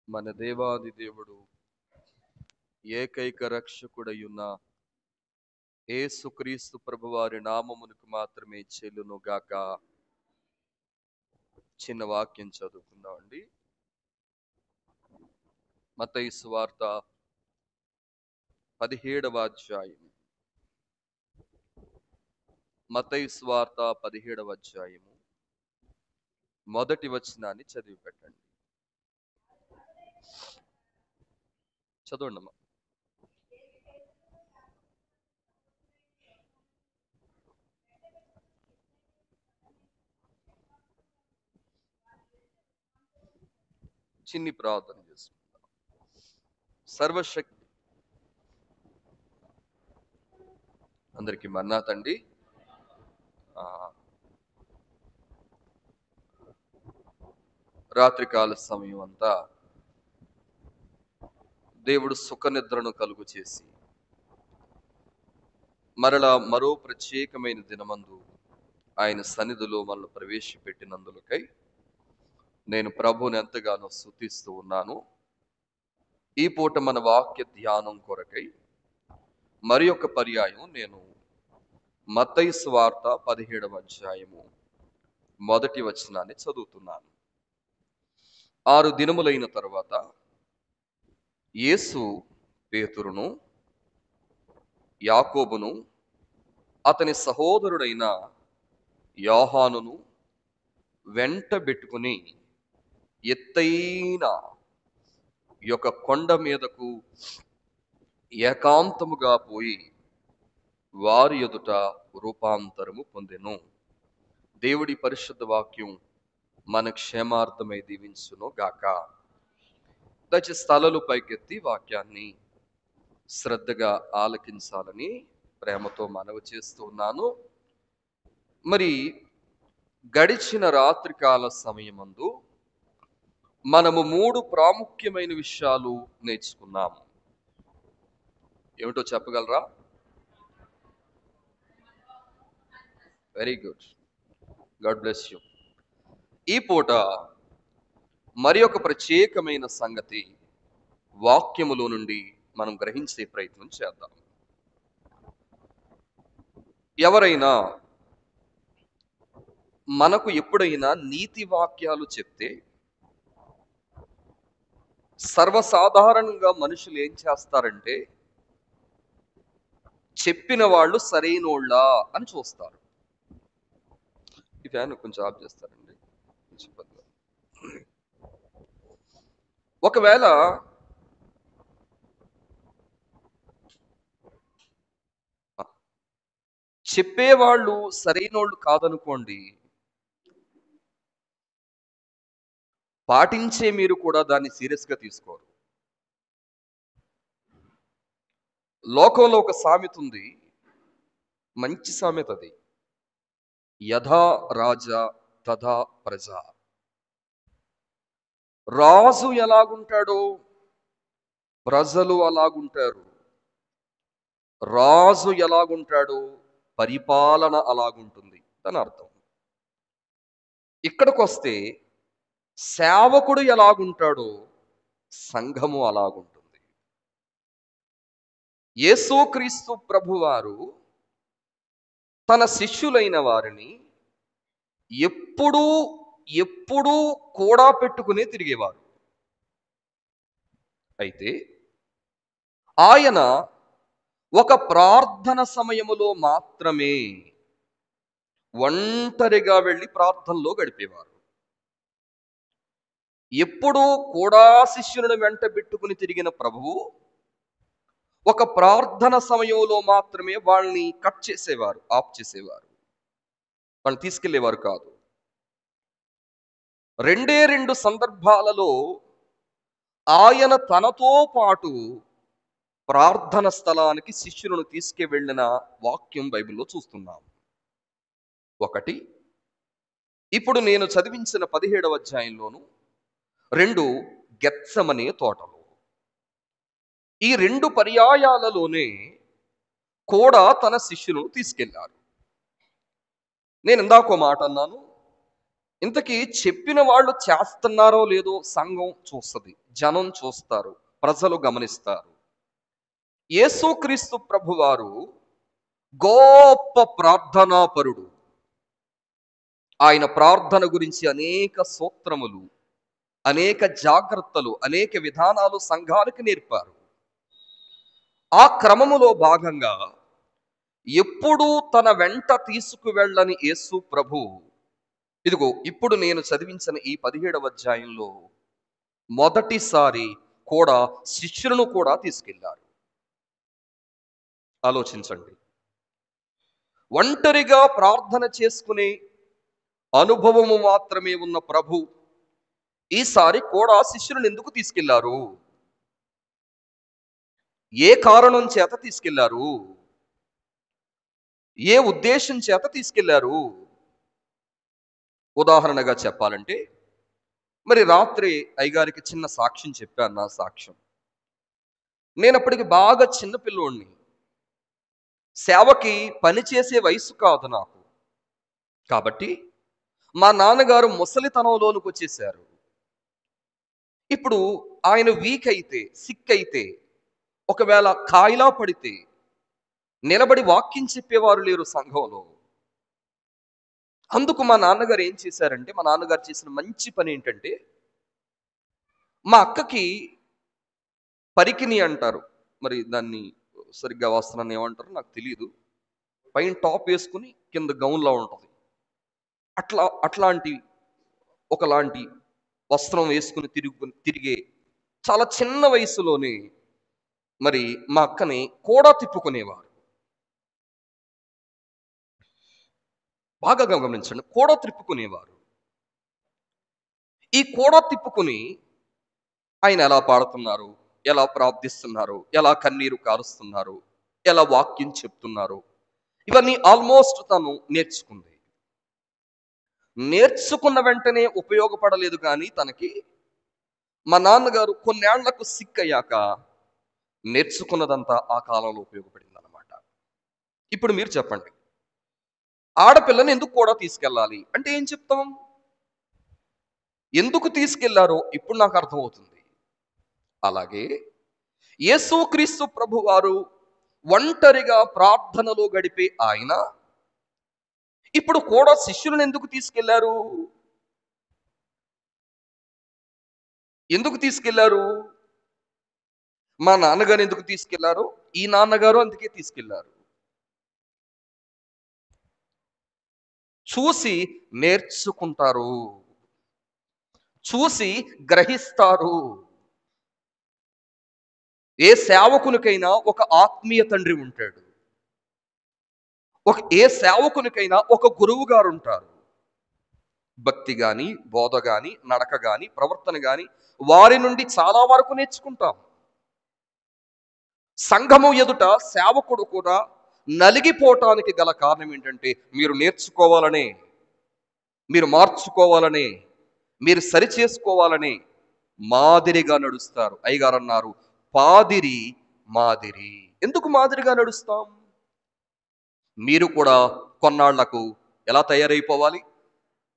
మన దేవాది దేవుడు ఏకైక రక్షకుడయున్న యేసుక్రీస్తు ప్రభువారి నామమునకు మాత్రమే చెల్లును గాక. చిన్న వాక్యం చదువుకుందామండి. మత్తయి సువార్త 17వ అధ్యాయం. మత్తయి సువార్త 17వ అధ్యాయము మొదటి వచనాన్ని చదివి పెట్టండి. చదవండమ్మా. చిన్ని ప్రార్థన చేసుకుందాం. సర్వశక్తి అందరికీ మన్నా తండ్రి, రాత్రికాల సమయం అంతా దేవుడు సుఖనిద్రను కలుగు చేసి మరలా మరో ప్రత్యేకమైన దినమందు ఆయన సన్నిధిలో మనల్ని ప్రవేశపెట్టినందులకై నేను ప్రభువుని ఎంతగానో స్తుతిస్తూ ఉన్నాను. ఈ పూట మన వాక్య ధ్యానం కొరకై మరి ఒక పర్యాయం నేను మత్తయి సువార్త 17వ అధ్యాయము మొదటి వచనాన్ని చదువుతున్నాను. 6 దినములైన తర్వాత యేసు పేతురును, యాకోబును, అతని సహోదరుడైన యోహానును వెంట పెట్టుకుని ఎత్తైన యొక్క కొండ మీదకు ఏకాంతముగా పోయి వారి ఎదుట రూపాంతరము పొందెను. దేవుడి పరిశుద్ధ వాక్యం మన క్షేమార్థమై దీవించును గాక. దయచేసి స్థలాలు పైకెత్తి వాక్యాన్ని శ్రద్ధగా ఆలకించాలని ప్రేమతో మనవి చేస్తూ ఉన్నాను. మరి గడిచిన రాత్రికాల సమయమందు మనము 3 ప్రాముఖ్యమైన విషయాలు నేర్చుకున్నాము. ఏమిటో చెప్పగలరా? Very good, God bless you. ఈ పూట మరి ఒక ప్రత్యేకమైన సంగతి వాక్యములో నుండి మనం గ్రహించే ప్రయత్నం చేద్దాం. ఎవరైనా మనకు ఎప్పుడైనా నీతి వాక్యాలు చెప్తే సర్వసాధారణంగా మనుషులు ఏం చేస్తారంటే చెప్పిన వాళ్ళు సరైనోళ్ళా అని చూస్తారు. ఈ ఫ్యాన్ కొంచెం ఆఫ్ చేస్తారండి. ఒకవేళ చెప్పేవాళ్ళు సరైనోళ్ళు కాదనుకోండి, పాటించే మీరు కూడా దాన్ని సీరియస్గా తీసుకోరు. లోకంలో ఒక సామెత ఉంది, మంచి సామెత అది. యథా రాజా తథా ప్రజ. రాజు ఎలాగుంటాడో ప్రజలు అలాగుంటారు, రాజు ఎలాగుంటాడో పరిపాలన అలాగుంటుంది అని అర్థం. ఇక్కడికి వస్తే సేవకుడు ఎలాగుంటాడో సంఘము అలాగుంటుంది. యేసుక్రీస్తు ప్రభువారు తన శిష్యులైన వారిని ఎప్పుడూ కూడా పెట్టుకునే తిరిగేవారు. అయితే ఆయన ఒక ప్రార్థన సమయములో మాత్రమే ఒంటరిగా వెళ్ళి ప్రార్థనలో గడిపేవారు. ఎప్పుడూ కూడా శిష్యులను వెంట పెట్టుకుని తిరిగిన ప్రభువు ఒక ప్రార్థన సమయంలో మాత్రమే వాళ్ళని కట్ చేసేవారు, ఆఫ్ చేసేవారు, వాళ్ళని తీసుకెళ్లేవారు కాదు. 2 సందర్భాలలో ఆయన తనతో పాటు ప్రార్థన స్థలానికి శిష్యులను తీసుకువెళ్ళిన వాక్యం బైబిల్లో చూస్తున్నాం. ఒకటి ఇప్పుడు నేను చదివించిన 17వ అధ్యాయంలోను, 2 గెత్సెమనే తోటలో. ఈ 2 పర్యాయాలలోనే కూడా తన శిష్యులను తీసుకెళ్లారు. నేను ఇందాకో మాట అన్నాను, ఇంతకీ చెప్పిన వాళ్ళు చేస్తున్నారో లేదో సంఘం చూస్తుంది, జనం చూస్తారు, ప్రజలు గమనిస్తారు. యేసుక్రీస్తు ప్రభువారు గొప్ప ప్రార్థనాపరుడు. ఆయన ప్రార్థన గురించి అనేక సూత్రములు, అనేక జాగ్రత్తలు, అనేక విధానాలు సంఘానికి నేర్పారు. ఆ క్రమములో భాగంగా ఎప్పుడూ తన వెంట తీసుకువెళ్ళని యేసు ప్రభు, ఇదిగో ఇప్పుడు నేను చదివించిన ఈ 17వ అధ్యాయంలో మొదటిసారి కూడా శిష్యులను కూడా తీసుకెళ్లారు. ఆలోచించండి. ఒంటరిగా ప్రార్థన చేసుకునే అనుభవము మాత్రమే ఉన్న ప్రభు ఈసారి కూడా శిష్యులను ఎందుకు తీసుకెళ్లారు? ఏ కారణం చేత తీసుకెళ్లారు? ఏ ఉద్దేశం చేత తీసుకెళ్లారు? ఉదాహరణగా చెప్పాలంటే, మరి రాత్రి అయ్యగారికి చిన్న సాక్ష్యం చెప్పాను. నా సాక్ష్యం, నేను అప్పటికి బాగా చిన్నపిల్లోడిని, సేవకి పనిచేసే వయసు కాదు నాకు. కాబట్టి మా నాన్నగారు ముసలితనంలోనికి వచ్చేసారు. ఇప్పుడు ఆయన వీక్ అయితే, సిక్ అయితే, ఒకవేళ కాయిలా పడితే నిలబడి వాక్యం చెప్పేవారు లేరు సంఘంలో. అందుకు మా నాన్నగారు ఏం చేశారంటే, మా నాన్నగారు చేసిన మంచి పని ఏంటంటే, మా అక్కకి పరికిని అంటారు, మరి దాన్ని సరిగ్గా వస్త్రాన్ని ఏమంటారు నాకు తెలియదు, పైన టాప్ వేసుకుని కింద గౌన్లా ఉంటుంది, అట్లాంటి ఒకలాంటి వస్త్రం వేసుకుని తిరిగే చాలా చిన్న వయసులోనే మరి మా అక్కని కూడా తిప్పుకునేవారు. బాగా గమనించండి, కూడా తిప్పుకునేవారు. ఈ కూడా తిప్పుకుని ఆయన ఎలా పాడుతున్నారు, ఎలా ప్రార్థిస్తున్నారు, ఎలా కన్నీరు కారుస్తున్నారు, ఎలా వాక్యం చెప్తున్నారు, ఇవన్నీ ఆల్మోస్ట్ తను నేర్చుకుంది. నేర్చుకున్న వెంటనే ఉపయోగపడలేదు, కానీ తనకి మా నాన్నగారు కొన్నేళ్లకు సిక్ అయ్యాక నేర్చుకున్నదంతా ఆ కాలంలో ఉపయోగపడింది అన్నమాట. ఇప్పుడు మీరు చెప్పండి, ఆడపిల్లని ఎందుకు కూడా తీసుకెళ్ళాలి అంటే ఏం చెప్తాం? ఎందుకు తీసుకెళ్లారో ఇప్పుడు నాకు అర్థమవుతుంది. అలాగే యేసుక్రీస్తు ప్రభువారు ఒంటరిగా ప్రార్థనలో గడిపే ఆయన ఇప్పుడు కూడా శిష్యులను ఎందుకు తీసుకెళ్లారు? ఎందుకు తీసుకెళ్లారు? మా నాన్నగారు ఎందుకు తీసుకెళ్లారు, ఈ నాన్నగారు అందుకే తీసుకెళ్లారు. చూసి నేర్చుకుంటారు, చూసి గ్రహిస్తారు. ఏ సేవకునికైనా ఒక ఆత్మీయ తండ్రి ఉంటాడు, ఏ సేవకునికైనా ఒక గురువు గారు ఉంటారు. భక్తి గాని, బోధ గాని, నడక గాని, ప్రవర్తన గాని వారి నుండి చాలా వరకు నేర్చుకుంటాం. సంఘము ఎదుట సేవకుడు కూడా నలిగిపోవటానికి గల కారణం ఏంటంటే, మీరు నేర్చుకోవాలనే, మీరు మార్చుకోవాలనే, మీరు సరి చేసుకోవాలనే మాదిరిగా నడుస్తారు. అయ్యగారు అన్నారు, పాదిరి మాదిరి. ఎందుకు మాదిరిగా నడుస్తాం? మీరు కూడా కొన్నాళ్లకు ఎలా తయారైపోవాలి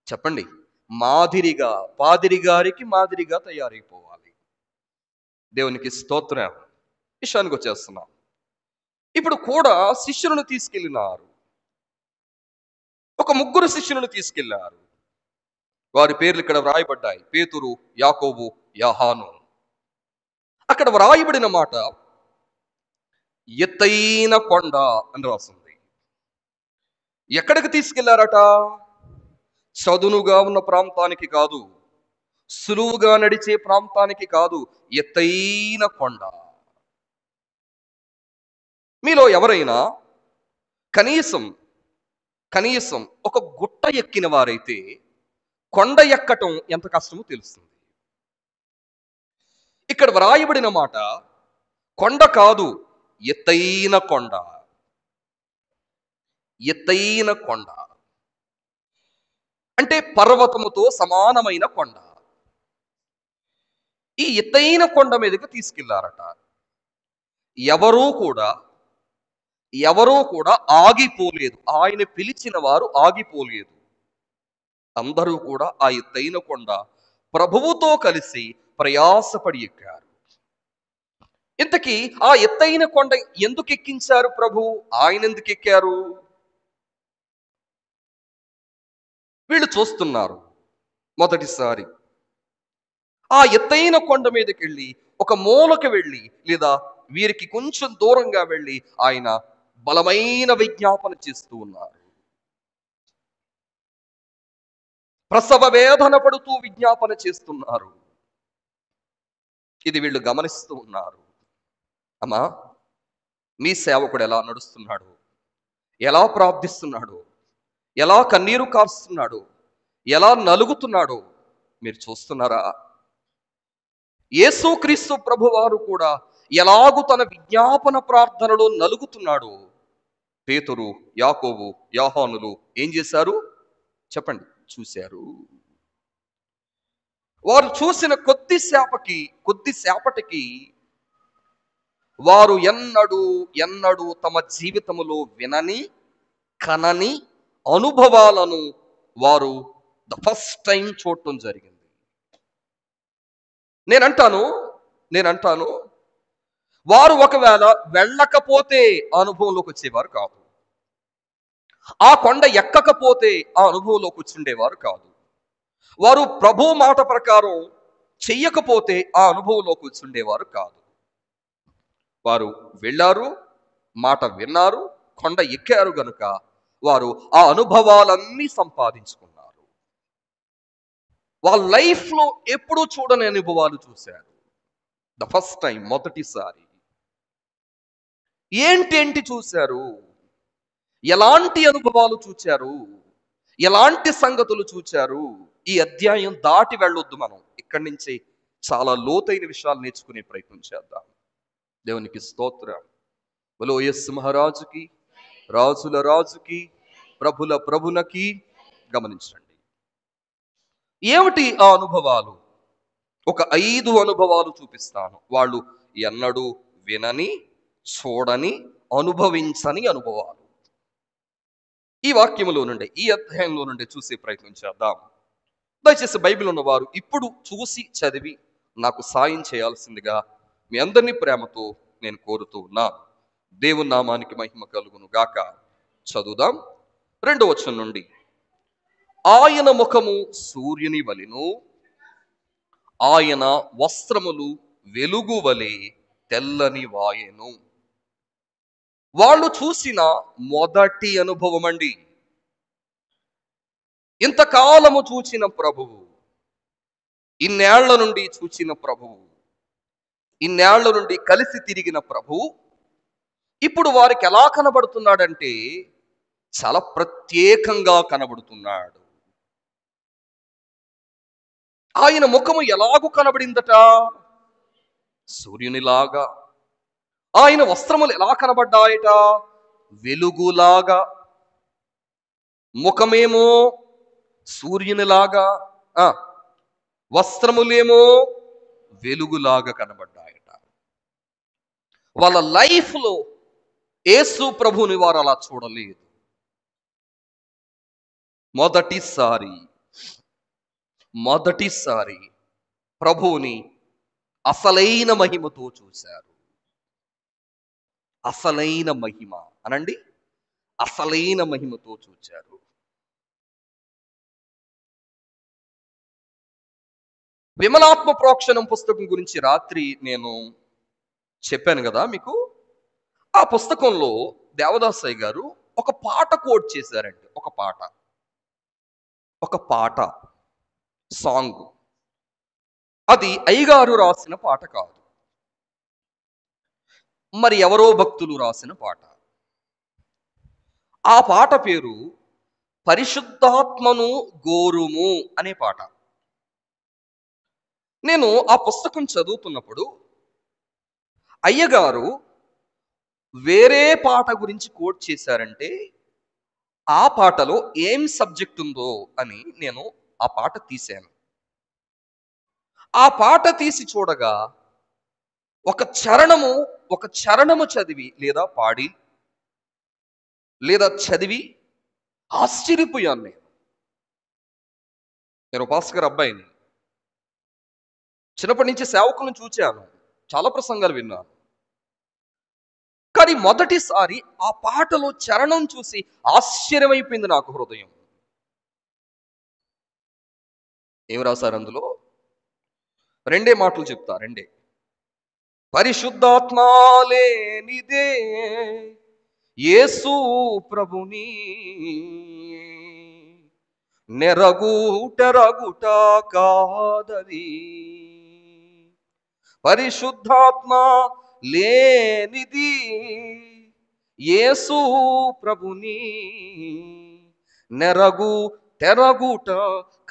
చెప్పండి? మాదిరిగా, పాదిరి గారికి మాదిరిగా తయారైపోవాలి. దేవునికి స్తోత్రం. విషయానికి వచ్చేస్తున్నాం. ఇప్పుడు కూడా శిష్యులను తీసుకెళ్ళినారు. ఒక ముగ్గురు శిష్యులను తీసుకెళ్లారు. వారి పేర్లు ఇక్కడ వ్రాయబడ్డాయి: పేతురు, యాకోబు, యోహాను. అక్కడ వ్రాయబడిన మాట ఎత్తైన కొండ అని రాస్తుంది. ఎక్కడికి తీసుకెళ్లారట? చదునుగా ఉన్న ప్రాంతానికి కాదు, సులువుగా నడిచే ప్రాంతానికి కాదు, ఎత్తైన కొండ. మీలో ఎవరైనా కనీసం ఒక గుట్ట ఎక్కిన వారైతే కొండ ఎక్కటం ఎంత కష్టమో తెలుస్తుంది. ఇక్కడ వ్రాయబడిన మాట కొండ కాదు, ఎత్తైన కొండ. ఎత్తైన కొండ అంటే పర్వతముతో సమానమైన కొండ. ఈ ఎత్తైన కొండ మీదకి తీసుకెళ్లారట. ఎవరూ కూడా ఆగిపోలేదు. ఆయన పిలిచిన వారు ఆగిపోలేదు. అందరూ కూడా ఆ ఎత్తైన కొండ ప్రభువుతో కలిసి ప్రయాసపడి ఎక్కారు. ఇంతకీ ఆ ఎత్తైన కొండ ఎందుకు ఎక్కించారు ప్రభు? ఆయన ఎందుకు ఎక్కారు? వీళ్ళు చూస్తున్నారు మొదటిసారి. ఆ ఎత్తైన కొండ మీదకి వెళ్ళి ఒక మూలకు వెళ్ళి, లేదా వీరికి కొంచెం దూరంగా వెళ్ళి ఆయన బలమైన విజ్ఞాపన చేస్తూ ఉన్నారు. ప్రసవ వేదన పడుతూ విజ్ఞాపన చేస్తున్నారు. ఇది వీళ్ళు గమనిస్తూ ఉన్నారు. అమ్మా, మీ సేవకుడు ఎలా నడుస్తున్నాడు, ఎలా ప్రార్థిస్తున్నాడు, ఎలా కన్నీరు కారుస్తున్నాడు, ఎలా నలుగుతున్నాడో మీరు చూస్తున్నారా? యేసుక్రీస్తు ప్రభువారు కూడా ఎలాగు తన విజ్ఞాపన ప్రార్థనలో నలుగుతున్నాడు. పేతురు, యాకోబు, యోహానులు ఏం చేశారు చెప్పండి? చూశారు. వారు చూసిన కొద్దిసేపటికి వారు ఎన్నడూ తమ జీవితములో వినని కనని అనుభవాలను వారు ద ఫస్ట్ టైం చూడటం జరిగింది. నేనంటాను వారు ఒకవేళ వెళ్ళకపోతే ఆ అనుభవంలోకి వచ్చేవారు కాదు. ఆ కొండ ఎక్కకపోతే ఆ అనుభవంలోకి వచ్చిండేవారు కాదు. వారు ప్రభు మాట ప్రకారం చెయ్యకపోతే ఆ అనుభవంలోకి వచ్చిండేవారు కాదు. వారు వెళ్ళారు, మాట విన్నారు, కొండ ఎక్కారు గనుక వారు ఆ అనుభవాలన్నీ సంపాదించుకున్నారు. వాళ్ళ లైఫ్లో ఎప్పుడూ చూడని అనుభవాలు చూశారు. ద ఫస్ట్ టైం, మొదటిసారి. ఏంటి చూశారు? ఎలాంటి అనుభవాలు చూచారు? ఎలాంటి సంగతులు చూచారు? ఈ అధ్యాయం దాటి వెళ్ళొద్దు. మనం ఇక్కడి నుంచి చాలా లోతైన విషయాలు నేర్చుకునే ప్రయత్నం చేద్దాం. దేవునికి స్తోత్రం. బలో యేసు మహారాజుకి, రాజుల రాజుకి, ప్రభుల ప్రభులకి. గమనించండి, ఏమిటి ఆ అనుభవాలు? ఒక 5 అనుభవాలు చూపిస్తాను. వాళ్ళు ఎన్నడూ వినని, చూడని, అనుభవించని అనుభవాలు. ఈ వాక్యములో నుండి, ఈ అధ్యాయంలో నుండి చూసే ప్రయత్నం చేద్దాం. దయచేసి బైబిల్ ఉన్నవారు ఇప్పుడు చూసి చదివి నాకు సాయం చేయాల్సిందిగా మీ అందరినీ ప్రేమతో నేను కోరుతూ ఉన్నాను. దేవుని నామానికి మహిమ కలుగును గాక. చదువుదాం 2వ వచనం నుండి. ఆయన ముఖము సూర్యుని వలెను, ఆయన వస్త్రములు వెలుగు వలె తెల్లని వాయెను. వాళ్ళు చూసిన మొదటి అనుభవం అండి. ఇంతకాలము చూచిన ప్రభువు, ఇన్నేళ్ల నుండి చూచిన ప్రభువు, ఇన్నేళ్ల నుండి కలిసి తిరిగిన ప్రభువు ఇప్పుడు వారికి ఎలా కనబడుతున్నాడంటే చాలా ప్రత్యేకంగా కనబడుతున్నాడు. ఆయన ముఖము ఎలాగూ కనబడిందట? సూర్యునిలాగా. ఆయన వస్త్రములు ఎలా కనబడ్డాయట? వెలుగులాగా. ముఖమేమో సూర్యునిలాగా, వస్త్రములేమో వెలుగులాగా కనబడ్డాయట. వాళ్ళ లైఫ్లో యేసు ప్రభుని వారు అలా చూడలేదు. మొదటిసారి ప్రభువుని అసలైన మహిమతో చూశారు. అసలైన మహిమ అనండి, అసలైన మహిమతో చూచారు. విమలాత్మ ప్రోక్షణం పుస్తకం గురించి రాత్రి నేను చెప్పాను కదా మీకు. ఆ పుస్తకంలో దేవదాసయ్య గారు ఒక పాట కోట్ చేశారండి. ఒక పాట సాంగ్. అది అయ్యగారు రాసిన పాట కాదు, మరి ఎవరో భక్తులు రాసిన పాట. ఆ పాట పేరు పరిశుద్ధాత్మను గోరుము అనే పాట. నేను ఆ పుస్తకం చదువుతున్నప్పుడు అయ్యగారు వేరే పాట గురించి కోట్ చేశారంటే ఆ పాటలో ఏం సబ్జెక్ట్ ఉందో అని నేను ఆ పాట తీశాను. ఆ పాట తీసి చూడగా ఒక చరణము చదివి లేదా పాడి లేదా చదివి ఆశ్చర్యపోయాను నేను. నేను పాస్టర్ గారి అబ్బాయిని. చిన్నప్పటి నుంచి సేవకులను చూచాను, చాలా ప్రసంగాలు విన్నాను. కానీ మొదటిసారి ఆ పాటలో చరణం చూసి ఆశ్చర్యమైపోయింది నాకు హృదయం. ఏం రాశారు అందులో? రెండే మాటలు చెప్తా, రెండే. పరిశుద్ధాత్మ లేనిదే యేసు ప్రభుని నెరగుట కాదది. పరిశుద్ధాత్మ లేనిది యేసు ప్రభుని తెరగుట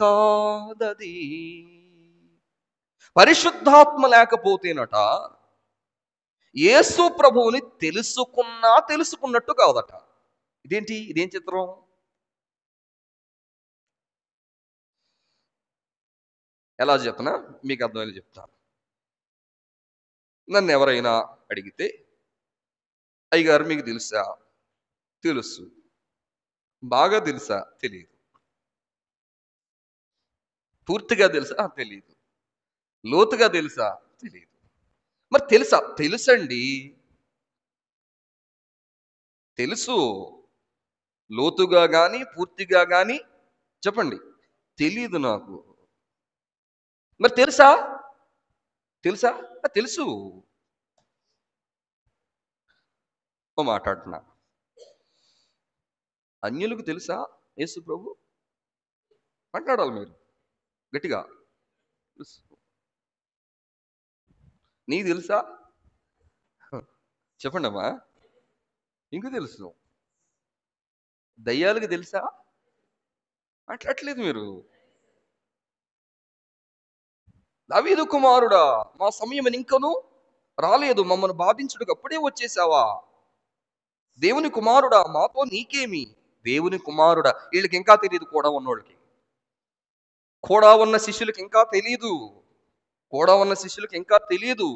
కాదది. పరిశుద్ధాత్మ లేకపోతేనట యేసు ప్రభువుని తెలుసుకున్నట్టు కాదట. ఇదేం చిత్రం? ఎలా చెప్పనా, మీకు అర్థమైనా చెప్తాను. నన్ను ఎవరైనా అడిగితే, అయ్యగారు మీకు తెలుసా? తెలుసు. బాగా తెలుసా? తెలియదు. పూర్తిగా తెలుసా? తెలియదు. లోతుగా తెలుసా? తెలియదు. మరి తెలుసా? తెలుసండి, తెలుసు. లోతుగా కానీ పూర్తిగా కానీ చెప్పండి. తెలియదు నాకు. మరి తెలుసా? తెలుసు. మాట్లాడుతున్నా. అన్యులకు తెలుసా యేసు ప్రభు? మాట్లాడాలి మీరు గట్టిగా. నీకు తెలుసా? చెప్పండి అమ్మా. ఇంక తెలుసు. దయ్యాలకు తెలుసా? మాట్లాడట్లేదు మీరు. దావీదు కుమారుడా, మా సమయం ఇంకను రాలేదు, మమ్మల్ని బాధించుటకు అప్పుడే వచ్చేసావా? దేవుని కుమారుడా, మాతో నీకేమి? దేవుని కుమారుడా, వీళ్ళకి ఇంకా తెలియదు, కూడా ఉన్నోళ్ళకి. కూడా ఉన్న శిష్యులకి ఇంకా తెలియదు.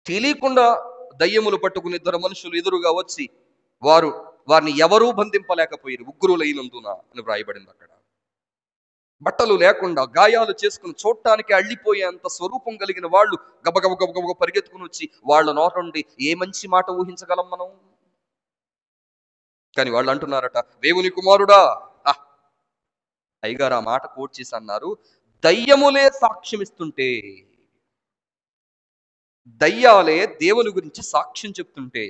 తెలియకుండా దయ్యములు పట్టుకుని ఇద్దరు మనుషులు ఎదురుగా వచ్చి వారిని ఎవరూ బంధింపలేకపోయారు, ఉగ్రులైనందున అని వ్రాయబడింది అక్కడ. బట్టలు లేకుండా గాయాలు చేసుకుని చూడటానికి అళ్ళిపోయేంత స్వరూపం కలిగిన వాళ్ళు గబగబ పరిగెత్తుకుని వచ్చి వాళ్ళ నోట నుండి ఏ మంచి మాట ఊహించగలం మనం? కానీ వాళ్ళు అంటున్నారట, దేవుని కుమారుడా. అయ్యగారు ఆ మాట కోట్ చేసి అన్నారు, దయ్యములే సాక్ష్యం ఇస్తుంటే, దయ్యాలే దేవుని గురించి సాక్ష్యం చెప్తుంటే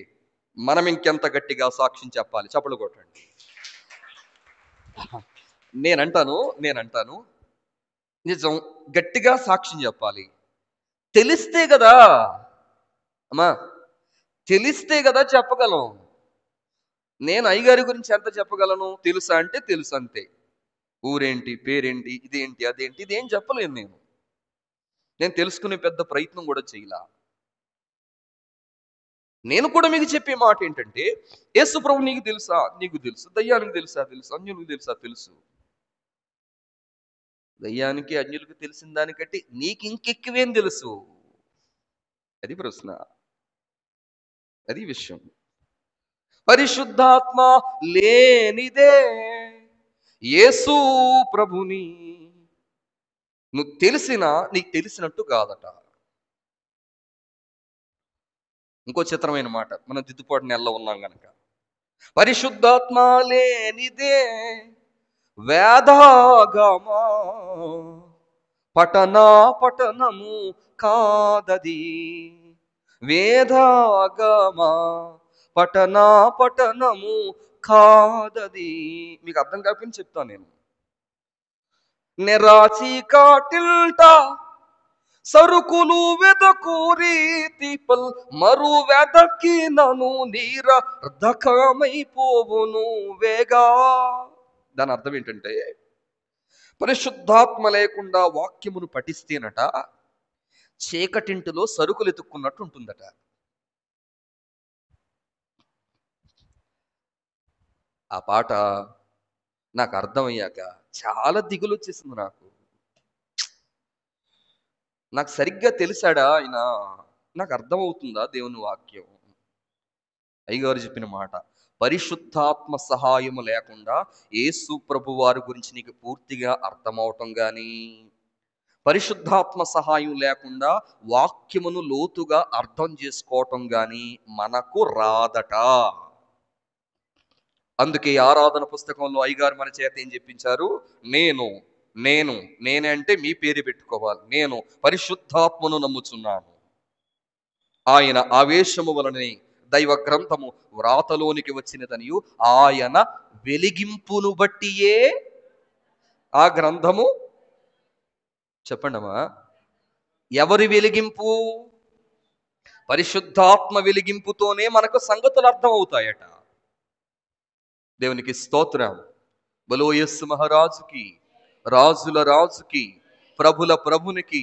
మనం ఇంకెంత గట్టిగా సాక్ష్యం చెప్పాలి? చప్పలు కొట్టండి. నేనంటాను నిజం, గట్టిగా సాక్ష్యం చెప్పాలి. తెలిస్తే కదా అమ్మా, తెలిస్తే కదా చెప్పగలం. నేను అయ్యగారి గురించి ఎంత చెప్పగలను? తెలుసా అంటే తెలుసు అంతే. ఊరేంటి, పేరేంటి, ఇదేంటి, అదేంటి, ఇదేం చెప్పలేను. నేను తెలుసుకునే పెద్ద ప్రయత్నం కూడా చేయలా. నేను కూడా మీకు చెప్పే మాట ఏంటంటే, యేసు ప్రభు నీకు తెలుసా? నీకు తెలుసు. దయ్యానికి తెలుసా? తెలుసు. అన్యులకు తెలుసా? తెలుసు. దయ్యానికి అన్యులకు తెలిసిన దానికంటే నీకు ఇంకెక్కువేం తెలుసు? అది ప్రశ్న, అది విషయం. పరిశుద్ధాత్మ లేనిదే యేసు ప్రభుని నువ్వు నీకు తెలిసినట్టు కాదట. ఇంకో చిత్రమైన మాట, మనం దిద్దుపాటు నెలలో ఉన్నాం గనక. పరిశుద్ధాత్మ లేనిదే వేదాగమా పఠనము కాదది. వేదాగమా పఠనము కాదది. మీకు అర్థం కాకపోయినా చెప్తాను నేను. నెరాచి కాటిల్ట సరుకులు వెదకు రీతి మరు వెదకి నను నీరర్ధకమైపోవును వేగా. దాని అర్థం ఏంటంటే, పరిశుద్ధాత్మ లేకుండా వాక్యమును పఠిస్తేనట చీకటింటిలో సరుకులు ఎత్తుక్కున్నట్టు ఉంటుందట. ఆ పాట నాకు అర్థమయ్యాక చాలా దిగులు వచ్చేసింది నాకు సరిగ్గా తెలిసాడా ఆయన? నాకు అర్థమవుతుందా దేవుని వాక్యం? అయ్యగారు చెప్పిన మాట, పరిశుద్ధాత్మ సహాయము లేకుండా యేసు ప్రభు వారి గురించి నీకు పూర్తిగా అర్థమవటం కానీ, పరిశుద్ధాత్మ సహాయం లేకుండా వాక్యమును లోతుగా అర్థం చేసుకోవటం కానీ మనకు రాదట. అందుకే ఆరాధన పుస్తకంలో అయ్యగారు మన చేత ఏం చెప్పించారు? నేనే అంటే మీ పేరు పెట్టుకోవాలి. నేను పరిశుద్ధాత్మను నమ్ముచున్నాను, ఆయన ఆవేశము వలనే దైవ గ్రంథము వ్రాతలోనికి వచ్చినదనియు, ఆయన వెలిగింపును బట్టియే ఆ గ్రంథము. చెప్పండమ్మా, ఎవరి వెలిగింపు? పరిశుద్ధాత్మ వెలిగింపుతోనే మనకు సంగతులు అర్థం అవుతాయట. దేవునికి స్తోత్రం. బలో యేసు మహారాజుకి, రాజుల రాజుకి, ప్రభుల ప్రభునికి.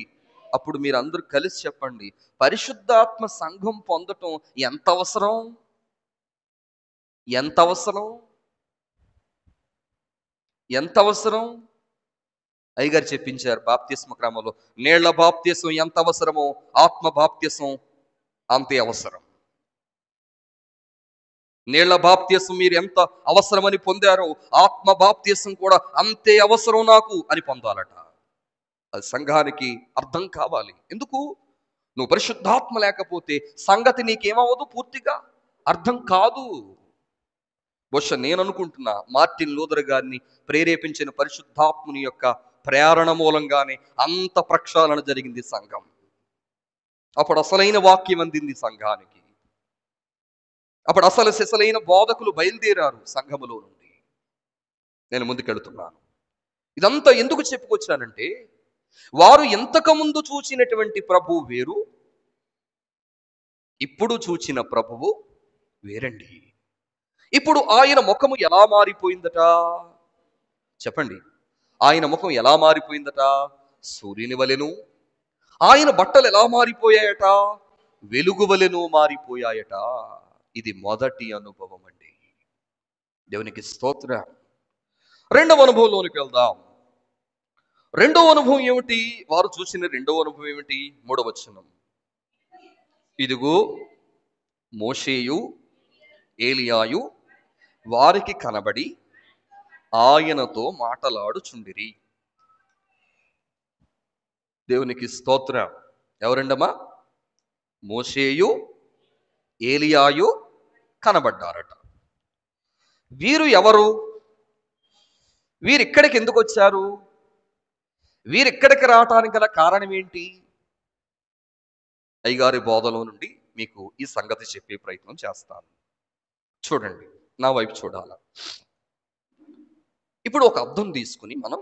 అప్పుడు మీరు అందరూ కలిసి చెప్పండి, పరిశుద్ధాత్మ సంఘం పొందటం ఎంత అవసరం? ఎంత అవసరం? ఎంత అవసరం? అయ్యగారు చెప్పించారు బాప్తిస్మ క్రమంలో, నీళ్ల బాప్తిసం ఎంత అవసరమో ఆత్మ బాప్తిసం అంతే అవసరం. నీళ్ల బాప్తిసం మీరు ఎంత అవసరమని పొందారో ఆత్మ బాప్తిసం కూడా అంతే అవసరం నాకు అని పొందాలట. అది సంఘానికి అర్థం కావాలి. ఎందుకు? నువ్వు పరిశుద్ధాత్మ లేకపోతే సంగతి నీకేమవ్వదు, పూర్తిగా అర్థం కాదు. బహుశా నేను అనుకుంటున్నా, మార్టిన్ లూథర్ గారిని ప్రేరేపించిన పరిశుద్ధాత్ముని యొక్క ప్రేరణ మూలంగానే అంత ప్రక్షాళన జరిగింది సంఘం. అప్పుడు అసలైన వాక్యం అందింది సంఘానికి. అప్పుడు అసలు సిసలైన బోధకులు బయలుదేరారు సంఘములో నుండి. నేను ముందుకెళ్తున్నాను. ఇదంతా ఎందుకు చెప్పుకొచ్చానంటే, వారు ఇంతకుముందు చూచినటువంటి ప్రభువు వేరు, ఇప్పుడు చూచిన ప్రభువు వేరండి. ఇప్పుడు ఆయన ముఖము ఎలా మారిపోయిందట? చెప్పండి, ఆయన ముఖం ఎలా మారిపోయిందట? సూర్యుని వలెను. ఆయన బట్టలు ఎలా మారిపోయాయట? వెలుగు వలెను మారిపోయాయట. ఇది మొదటి అనుభవం అండి. దేవునికి స్తోత్రం. రెండవ అనుభవంలోనికి వెళ్దాం. రెండవ అనుభవం ఏమిటి? వారు చూసిన రెండవ అనుభవం ఏమిటి? 3వ వచనం. ఇదిగో మోషేయు ఏలియాయు వారికి కనబడి ఆయనతో మాటలాడుచుండిరి. దేవునికి స్తోత్రం. ఎవరండమ్మా? మోషేయు ఏలియాయు కనబడ్డారట. వీరు ఎవరు? వీరిక్కడికి ఎందుకు వచ్చారు? వీరిక్కడికి రావటానికి గల కారణం ఏంటి? అయ్యగారి బోధలో నుండి మీకు ఈ సంగతి చెప్పే ప్రయత్నం చేస్తాను. చూడండి, నా వైపు చూడాల. ఇప్పుడు ఒక అద్దం తీసుకుని మనం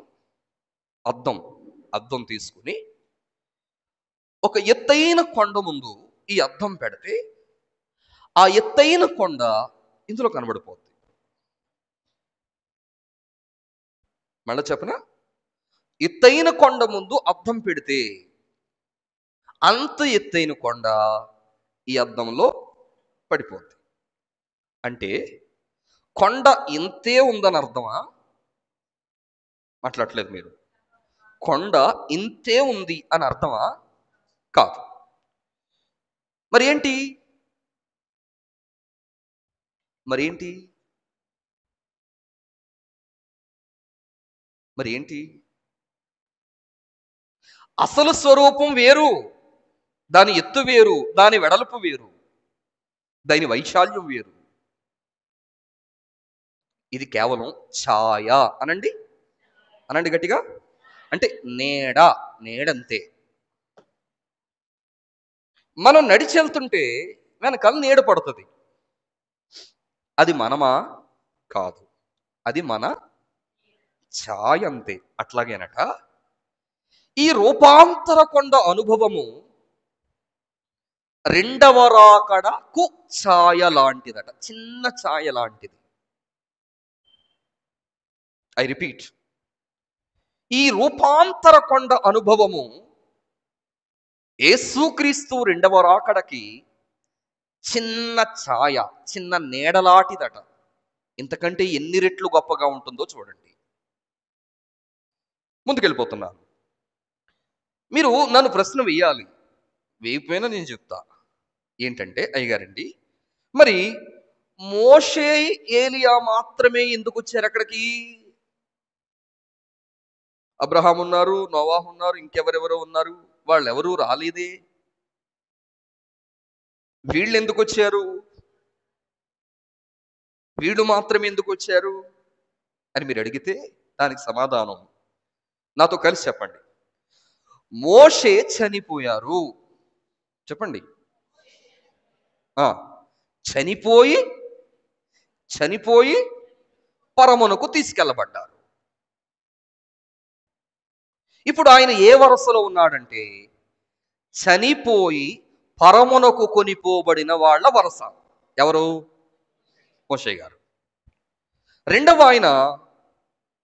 అద్దం తీసుకుని ఒక ఎత్తైన కొండ ముందు ఈ అద్దం పెడితే ఆ ఎత్తైన కొండ ఇందులో కనబడిపోతుంది. మళ్ళీ చెప్పనా? ఎత్తైన కొండ ముందు అద్దం పెడితే అంత ఎత్తైన కొండ ఈ అద్దంలో పడిపోద్ది. అంటే కొండ ఇంతే ఉందని అర్థమా? మాట్లాడలేదు మీరు. కొండ ఇంతే ఉంది అని అర్థమా? కాదు. మరి ఏంటి? అసలు స్వరూపం వేరు, దాని ఎత్తు వేరు, దాని వెడల్పు వేరు, దాని వైశాల్యం వేరు. ఇది కేవలం ఛాయ. అనండి గట్టిగా. అంటే నీడంతే. మనం నడిచి వెళ్తుంటే వెనకాల నీడ పడుతుంది. అది మనమా? కాదు, అది మన ఛాయ అంతే. అట్లాగేనట ఈ రూపాంతర కొండ అనుభవము రెండవ రాకడకు ఛాయ లాంటిదట. చిన్న ఛాయ లాంటిది. ఐ రిపీట్, ఈ రూపాంతర కొండ అనుభవము యేసుక్రీస్తు రెండవ రాకడకి చిన్న ఛాయ, చిన్న నీడలాంటిదట. ఇంతకంటే ఎన్ని రెట్లు గొప్పగా ఉంటుందో చూడండి. ముందుకెళ్ళిపోతున్నాను. మీరు నన్ను ప్రశ్న వేయాలి, వేయకపోయినా నేను చెప్తా. ఏంటంటే, అయ్యగారండి, మరి మోషే ఏలియా మాత్రమే ఎందుకు వచ్చారు అక్కడికి? అబ్రహాం ఉన్నారు, నోవాహు ఉన్నారు, ఇంకెవరెవరో ఉన్నారు, వాళ్ళెవరూ రాలేదే. వీళ్ళు ఎందుకు వచ్చారు? వీళ్ళు మాత్రమే ఎందుకు వచ్చారు అని మీరు అడిగితే దానికి సమాధానం నాతో కలిసి చెప్పండి. మోషే చనిపోయారు. చెప్పండి. ఆ చనిపోయి చనిపోయి పరమునకు తీసుకెళ్ళబడ్డారు. ఇప్పుడు ఆయన ఏ వరుసలో ఉన్నాడంటే చనిపోయి పరమునకు కొనిపోబడిన వాళ్ళ వరస. ఎవరు? మోషే గారు. రెండవ ఆయన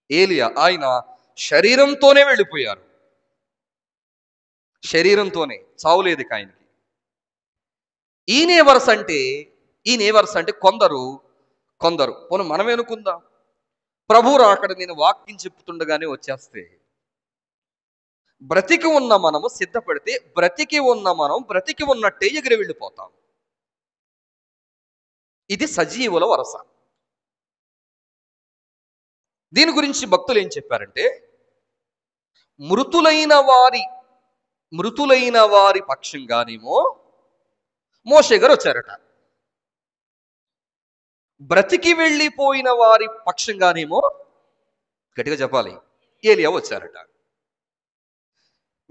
ఏలియా. ఆయన శరీరంతోనే వెళ్ళిపోయారు. శరీరంతోనే, చావులేదు ఆయనకి. ఈయనే వరుస అంటే కొందరు పోనీ మనమేనుకుందాం, ప్రభు రాకడ నేను వాక్యం చెప్తుండగానే వచ్చేస్తే బ్రతికి ఉన్న మనము సిద్ధపడితే బ్రతికి ఉన్నట్టే ఎగిరి వెళ్ళిపోతాం. ఇది సజీవుల వరస. దీని గురించి భక్తులు ఏం చెప్పారంటే మృతులైన వారి పక్షంగానేమో మోషే గారు వచ్చారట. బ్రతికి వెళ్ళిపోయిన వారి పక్షంగానేమో, గట్టిగా చెప్పాలి, ఏలియా వచ్చారట.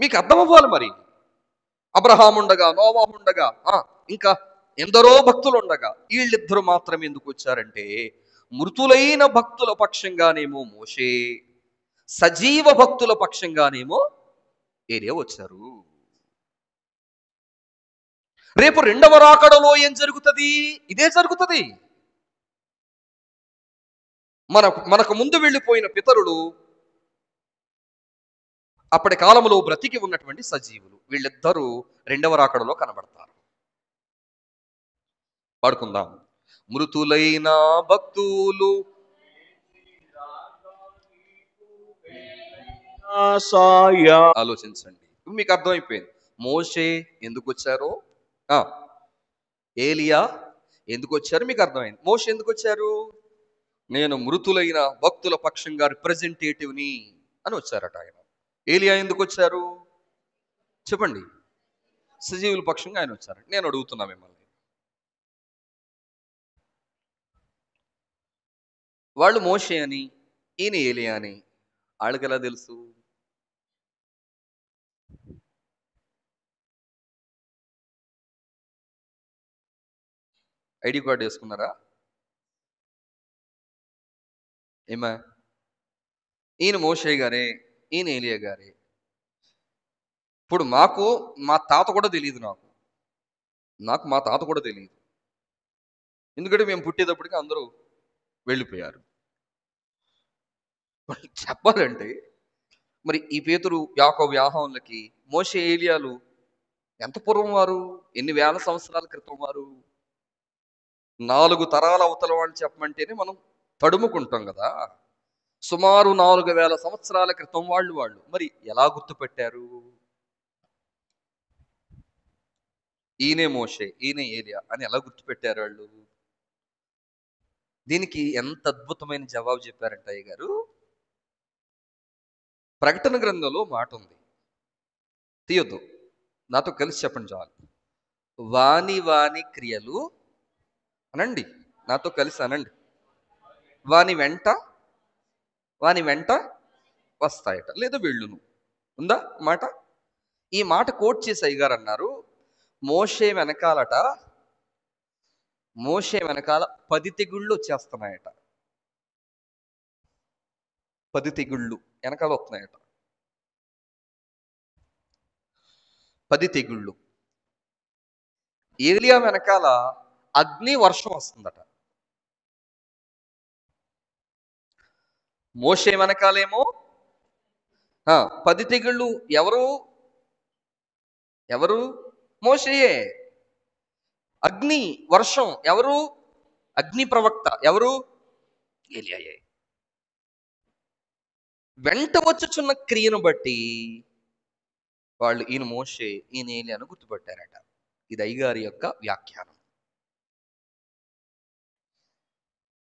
మీకు అర్థం అవ్వాలి మరి. అబ్రహాం ఉండగా, నోవాహు ఉండగా, ఇంకా ఎందరో భక్తులు ఉండగా వీళ్ళిద్దరు మాత్రం ఎందుకు వచ్చారంటే మృతులైన భక్తుల పక్షంగానేమో మోషే, సజీవ భక్తుల పక్షంగానేమో ఏలియా వచ్చారు. రేపు రెండవ రాకడలో ఏం జరుగుతుంది? ఇదే జరుగుతుంది. మనకు ముందు వెళ్ళిపోయిన పితరులు అప్పటి కాలంలో బ్రతికి ఉన్నటువంటి సజీవులు, వీళ్ళిద్దరూ రెండవ రాకడలో కనబడతారు. పాడుకుందాం. మృతులైన భక్తులు ఆలోచించండి. మీకు అర్థమైపోయింది మోషే ఎందుకు వచ్చారో, ఏలియా ఎందుకు వచ్చారు మీకు అర్థమైంది. మోషే ఎందుకు వచ్చారు? నేను మృతులైన భక్తుల పక్షంగా రిప్రజెంటేటివ్ని అని వచ్చారట ఆయన. ఏలియా ఎందుకు వచ్చారు చెప్పండి? సజీవుల పక్షంగా ఆయన వచ్చారు. నేను అడుగుతున్నా మిమ్మల్ని, వాళ్ళు మోషే అని ఈయన ఏలియా అని వాళ్ళకి ఎలా తెలుసు? ఐడి కార్డు వేసుకున్నారా? ఏమా ఈయన మోషే గారే, ఈయన ఏలియా గారే. ఇప్పుడు మా తాత కూడా తెలియదు. నాకు మా తాత కూడా తెలియదు. ఎందుకంటే మేము పుట్టేటప్పటికి అందరూ వెళ్ళిపోయారు. చెప్పాలంటే మరి ఈ పేతురు, యాకోబు, యోహానులకి మోషే, ఏలియాలు ఎంత పూర్వం వారు? ఎన్ని వేల సంవత్సరాల క్రితం వారు? 4 తరాల అవతల వాళ్ళు చెప్పమంటేనే మనం తడుముకుంటాం కదా. సుమారు 4000 సంవత్సరాల క్రితం వాళ్ళు మరి ఎలా గుర్తుపెట్టారు? ఈయనే మోషే, ఈయనే ఏలియా అని ఎలా గుర్తుపెట్టారు వాళ్ళు? దీనికి ఎంత అద్భుతమైన జవాబు చెప్పారంట అయ్య గారు. ప్రకటన గ్రంథంలో మాట ఉంది, తీయొద్దు, నాతో కలిసి చెప్పండి చాలు. వాని క్రియలు అనండి, నాతో కలిసి అనండి. వాని వెంట వస్తాయట, లేదా వెళ్ళును. ఉందా మాట? ఈ మాట కోట్ చేసి అయ్యగారు అన్నారు, మోషే వెనకాల 10 తెగుళ్ళు వచ్చేస్తున్నాయట. 10 తెగుళ్ళు వెనకాల వస్తున్నాయట. 10 తెగుళ్ళు. ఏలియా వెనకాల అగ్ని వర్షం వస్తుందట. మోషే వెనకాలేమో 10 తెగుళ్ళు. ఎవరు? మోషేయే. అగ్ని వర్షం ఎవరు? అగ్ని ప్రవక్త ఎవరు? ఏలియాయే. వెంట వచ్చుచున్న క్రియను బట్టి వాళ్ళు ఈయన మోషే, ఈయన ఏలియాను గుర్తుపట్టారట. ఇది అయ్యగారి యొక్క వ్యాఖ్యానం.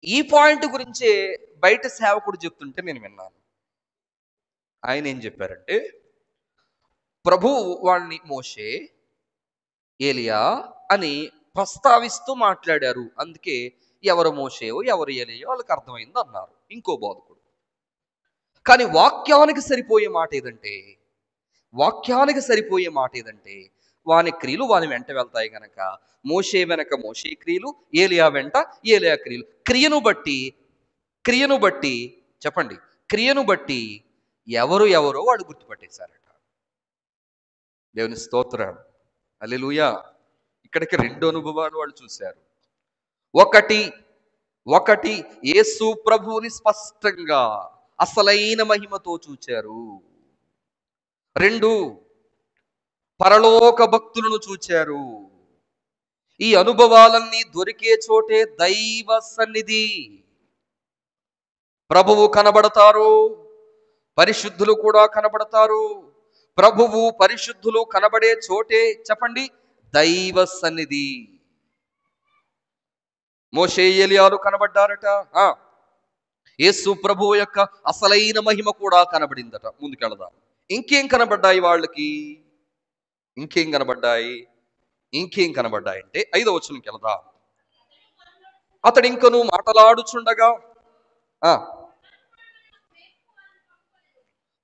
ఈ పాయింట్ గురించే బయట సేవకుడు చెప్తుంటే నేను విన్నాను. ఆయన ఏం చెప్పారంటే, ప్రభు వాళ్ళని మోషే, ఏలియా అని ప్రస్తావిస్తూ మాట్లాడారు. అందుకే ఎవరు మోషేయో ఎవరు ఏలియో వాళ్ళకి అర్థమైంది అన్నారు ఇంకో బోధకుడు. కానీ వాక్యానికి సరిపోయే మాట ఏదంటే వాని క్రియలు వాని వెంట వెళ్తాయి గనక మోషే వెనక మోషే క్రియలు, ఏలియా వెంట ఏలియా క్రియలు. క్రియను బట్టి చెప్పండి, క్రియను బట్టి ఎవరో వాడు గుర్తుపట్టేశారట. దేవుని స్తోత్రం, హల్లెలూయా. ఇక్కడికి రెండు అనుభవాలు వాళ్ళు చూశారు. ఒకటి యేసు ప్రభువుని స్పష్టంగా అసలైన మహిమతో చూచారు. రెండు, పరలోక భక్తులను చూచారు. ఈ అనుభవాలన్నీ దొరికే చోటే దైవ సన్నిధి. ప్రభువు కనబడతారు, పరిశుద్ధులు కూడా కనబడతారు. ప్రభువు పరిశుద్ధులు కనబడే చోటే చెప్పండి దైవ సన్నిధి. మోషే ఏలియాలు కనబడ్డారట. యేసు ప్రభువు యొక్క అసలైన మహిమ కూడా కనబడిందట. ముందుకెళదాం. ఇంకేం కనబడ్డాయి వాళ్ళకి? ఇంకేం కనబడ్డాయి అంటే 5వ వచనంకి వెళదాం. అతడు ఇంకను మాటలాడుచుండగా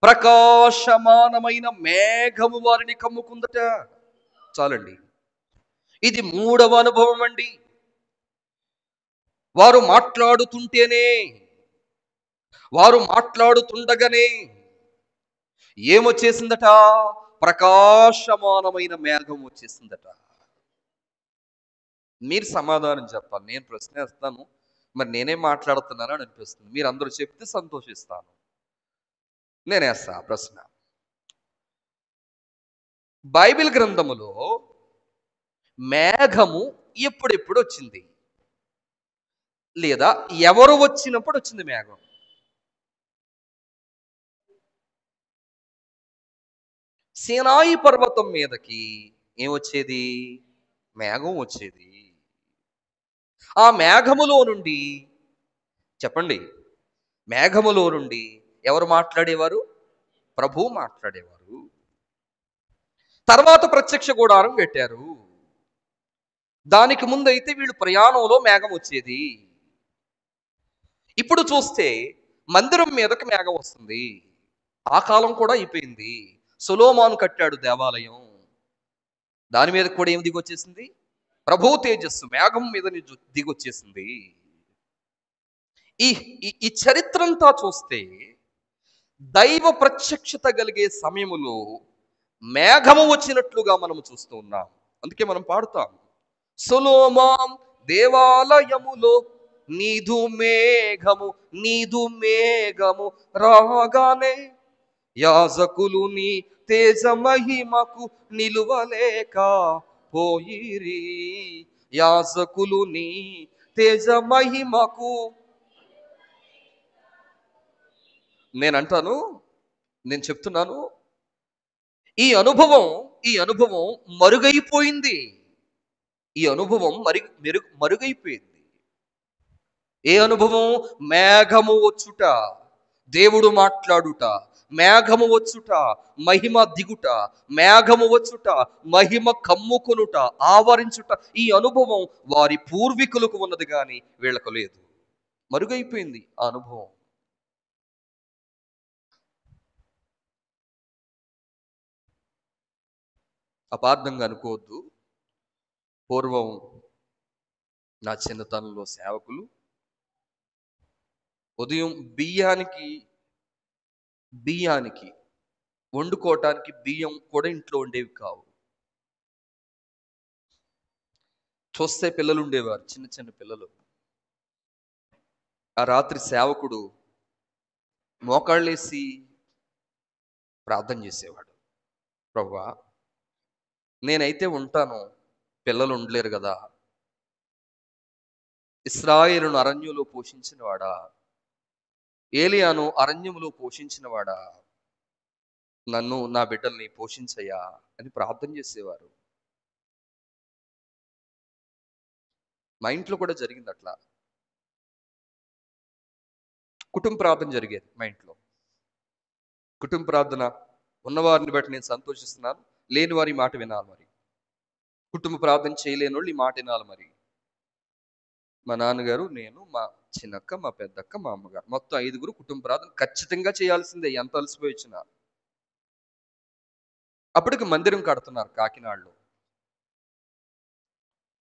ప్రకాశమానమైన మేఘము వారిని కమ్ముకుందట. చాలండి, ఇది 3వ అనుభవం అండి. వారు మాట్లాడుతుండగానే ఏమొచ్చేసిందట? ప్రకాశమానమైన మేఘం వచ్చేసిందట. మీరు సమాధానం చెప్పాలి. నేను ప్రశ్న వేస్తాను, మరి నేనేం మాట్లాడుతున్నానని అనిపిస్తుంది. మీరు అందరూ చెప్తే సంతోషిస్తాను. నేనేస్తా ప్రశ్న. బైబిల్ గ్రంథములో మేఘము ఎప్పుడెప్పుడు వచ్చింది, లేదా ఎవరు వచ్చినప్పుడు వచ్చింది మేఘం? సీనాయి పర్వతం మీదకి ఏమొచ్చేది? మేఘం వచ్చేది. ఆ మేఘములో నుండి చెప్పండి, మేఘములో నుండి ఎవరు మాట్లాడేవారు? ప్రభువు మాట్లాడేవారు. తర్వాత ప్రత్యక్ష గుడారం పెట్టారు. దానికి ముందైతే వీళ్ళు ప్రయాణంలో మేఘం వచ్చేది. ఇప్పుడు చూస్తే మందిరం మీదకి మేఘం వస్తుంది. ఆ కాలం కూడా అయిపోయింది. సొలొమోను కట్టాడు దేవాలయం, దాని మీద కూడా ఏం దిగొచ్చేసింది? ప్రభు తేజస్సు మేఘం మీద దిగొచ్చేసింది. ఈ చరిత్రంతా చూస్తే దైవ ప్రత్యక్షత కలిగే సమయములో మేఘము వచ్చినట్లుగా మనం చూస్తూ ఉన్నాం. అందుకే మనం పాడుతాం, సొలొమోను దేవాలయములో నీదు మేఘము రాగానే యాజకులు నీ తేజ మహిమకు నిలువలేక పోయిరి. యాజకులు నీ తేజ మహిమకు. నేను చెప్తున్నాను, ఈ అనుభవం మరుగైపోయింది. మరుగైపోయింది. ఏ అనుభవం? మేఘము వచ్చుట, దేవుడు మాట్లాడుట, మేఘము వచ్చుట, మహిమ దిగుట, మేఘము వచ్చుట, మహిమ కమ్ముకొనుట, ఆవరించుట. ఈ అనుభవం వారి పూర్వీకులకు ఉన్నది కానీ వీళ్ళకు లేదు. మరుగైపోయింది ఆ అనుభవం. అపార్థంగా అనుకోవద్దు. పూర్వం నా చిన్నతనంలో సేవకులు ఉదయం బియ్యానికి వండుకోవటానికి బియ్యం కూడా ఇంట్లో ఉండేవి కావు. చూస్తే పిల్లలు ఉండేవారు, చిన్న చిన్న పిల్లలు. ఆ రాత్రి సేవకుడు మోకాళ్ళేసి ప్రార్థన చేసేవాడు, ప్రభువా నేనైతే ఉంటాను, పిల్లలు ఉండలేరు కదా. ఇశ్రాయేలును అరణ్యంలో పోషించినవాడా, ఏలియాను అరణ్యములో పోషించినవాడా, నన్ను నా బిడ్డల్ని పోషించయ్యా అని ప్రార్థన చేసేవారు. మా ఇంట్లో కూడా జరిగింది అట్లా. కుటుంబ ప్రార్థన జరిగేది మా ఇంట్లో. కుటుంబ ప్రార్థన ఉన్నవారిని బట్టి నేను సంతోషిస్తున్నాను, లేని వారి మాట వినాలి. మరి కుటుంబ ప్రార్థన చేయలేని వాళ్ళు ఈ మాట వినాలి. మరి మా నాన్నగారు, నేను, మా చిన్నక్క, మా పెద్దక్క, మా అమ్మగారు, మొత్తం 5గురు కుటుంబ ప్రార్థన ఖచ్చితంగా చేయాల్సిందే, ఎంత అలసిపోయి వచ్చినా. అప్పటికి మందిరం కడుతున్నారు కాకినాడలో.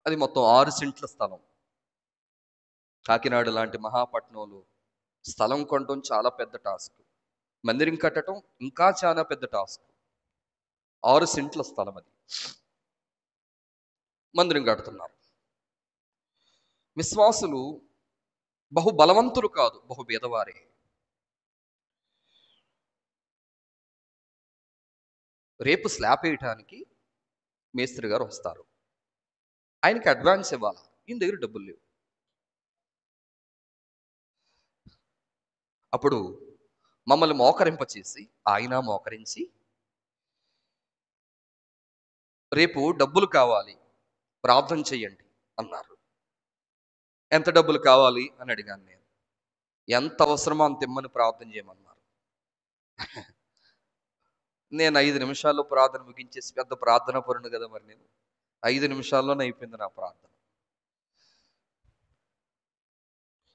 అది మొత్తం 6 సెంట్ల స్థలం. కాకినాడ లాంటి మహాపట్నంలో స్థలం కొనడం చాలా పెద్ద టాస్క్, మందిరం కట్టడం ఇంకా చాలా పెద్ద టాస్క్. 6 సెంట్ల స్థలం అది. మందిరం కడుతున్నారు. విశ్వాసులు బహు బలవంతులు కాదు, బహు బీదవారే. రేపు స్లాబ్ వేయటానికి మేస్త్రి గారు వస్తారు. ఆయనకి అడ్వాన్స్ ఇవ్వాలి, ఈయన దగ్గర డబ్బులు లేవు. అప్పుడు మమ్మల్ని మోకరింపచేసి ఆయన మోకరించి, రేపు డబ్బులు కావాలి, ప్రార్థన చెయ్యండి అన్నారు. ఎంత డబ్బులు కావాలి అని అడిగాను నేను. ఎంత అవసరమో అంత ఇమ్మని ప్రార్థన చేయమన్నారు. నేను 5 నిమిషాల్లో ప్రార్థన ముగించేసి పెద్ద ప్రార్థన పరును కదా, మరి నేను 5 నిమిషాల్లోనే అయిపోయింది నా ప్రార్థన.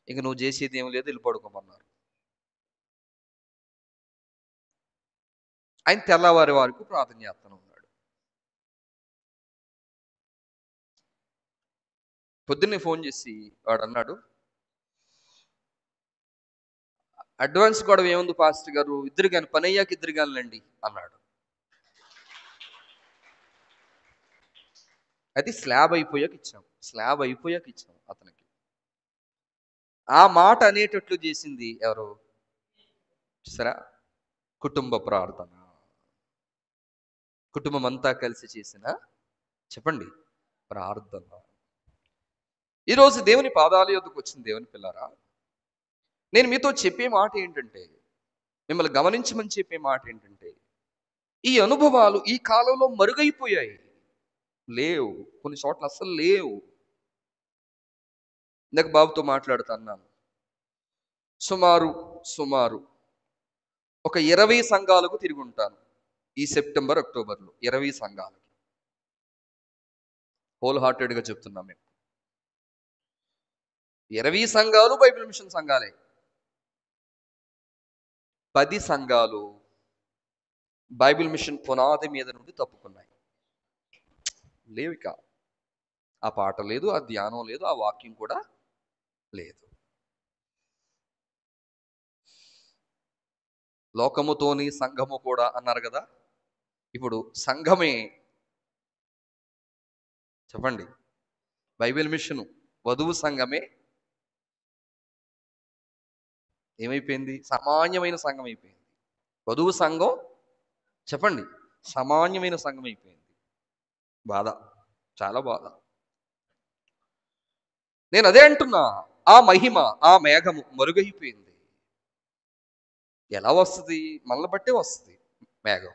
ఇక నువ్వు చేసేది ఏం లేదు, వెళ్ళి పడుకోమన్నారు. ఆయన తెల్లవారి వరకు ప్రార్థన చేస్తాను ఉన్నాడు. పొద్దున్నే ఫోన్ చేసి వాడు అన్నాడు, అడ్వాన్స్ కూడా ఏముంది పాస్టర్ గారు, ఇద్దరు కానీ పని అయ్యాక ఇద్దరు కానిలండి అన్నాడు. అది స్లాబ్ అయిపోయాక ఇచ్చాం అతనికి. ఆ మాట అనేటట్లు చేసింది ఎవరు సరే, కుటుంబ ప్రార్థన. కుటుంబం అంతా కలిసి చేసిన, చెప్పండి, ప్రార్థన. ఈరోజు దేవుని పాదాల యొద్దకు వచ్చిన దేవుని పిల్లారా, నేను మీతో చెప్పే మాట ఏంటంటే, మిమ్మల్ని గమనించమని చెప్పే మాట ఏంటంటే, ఈ అనుభవాలు ఈ కాలంలో మరుగైపోయాయి, లేవు, కొన్ని చోట్ల అస్సలు లేవు. ఇందాక బాబుతో మాట్లాడుతున్నాను. సుమారు ఒక 20 సంఘాలకు తిరిగి ఉంటాను ఈ సెప్టెంబర్ అక్టోబర్లో. 20 సంఘాలకి హోల్ హార్టెడ్గా చెప్తున్నాం మేము. 20 సంఘాలు బైబిల్ మిషన్ సంఘాలే. 10 సంఘాలు బైబిల్ మిషన్ పునాది మీద నుండి తప్పుకున్నాయి. లేవిక ఆ పాట లేదు, ఆ ధ్యానం లేదు, ఆ వాక్యం కూడా లేదు. లోకముతోని సంఘము కూడా అన్నారు కదా, ఇప్పుడు సంఘమే, చెప్పండి, బైబిల్ మిషన్ వధువు సంఘమే ఏమైపోయింది? సామాన్యమైన సంఘం అయిపోయింది. వధువు సంఘం, చెప్పండి, సామాన్యమైన సంఘం అయిపోయింది. బాధ, చాలా బాధ. నేను అదే అంటున్నా, ఆ మహిమ, ఆ మేఘము మరుగైపోయింది. ఎలా వస్తుంది? మనల్ని బట్టే వస్తుంది మేఘం.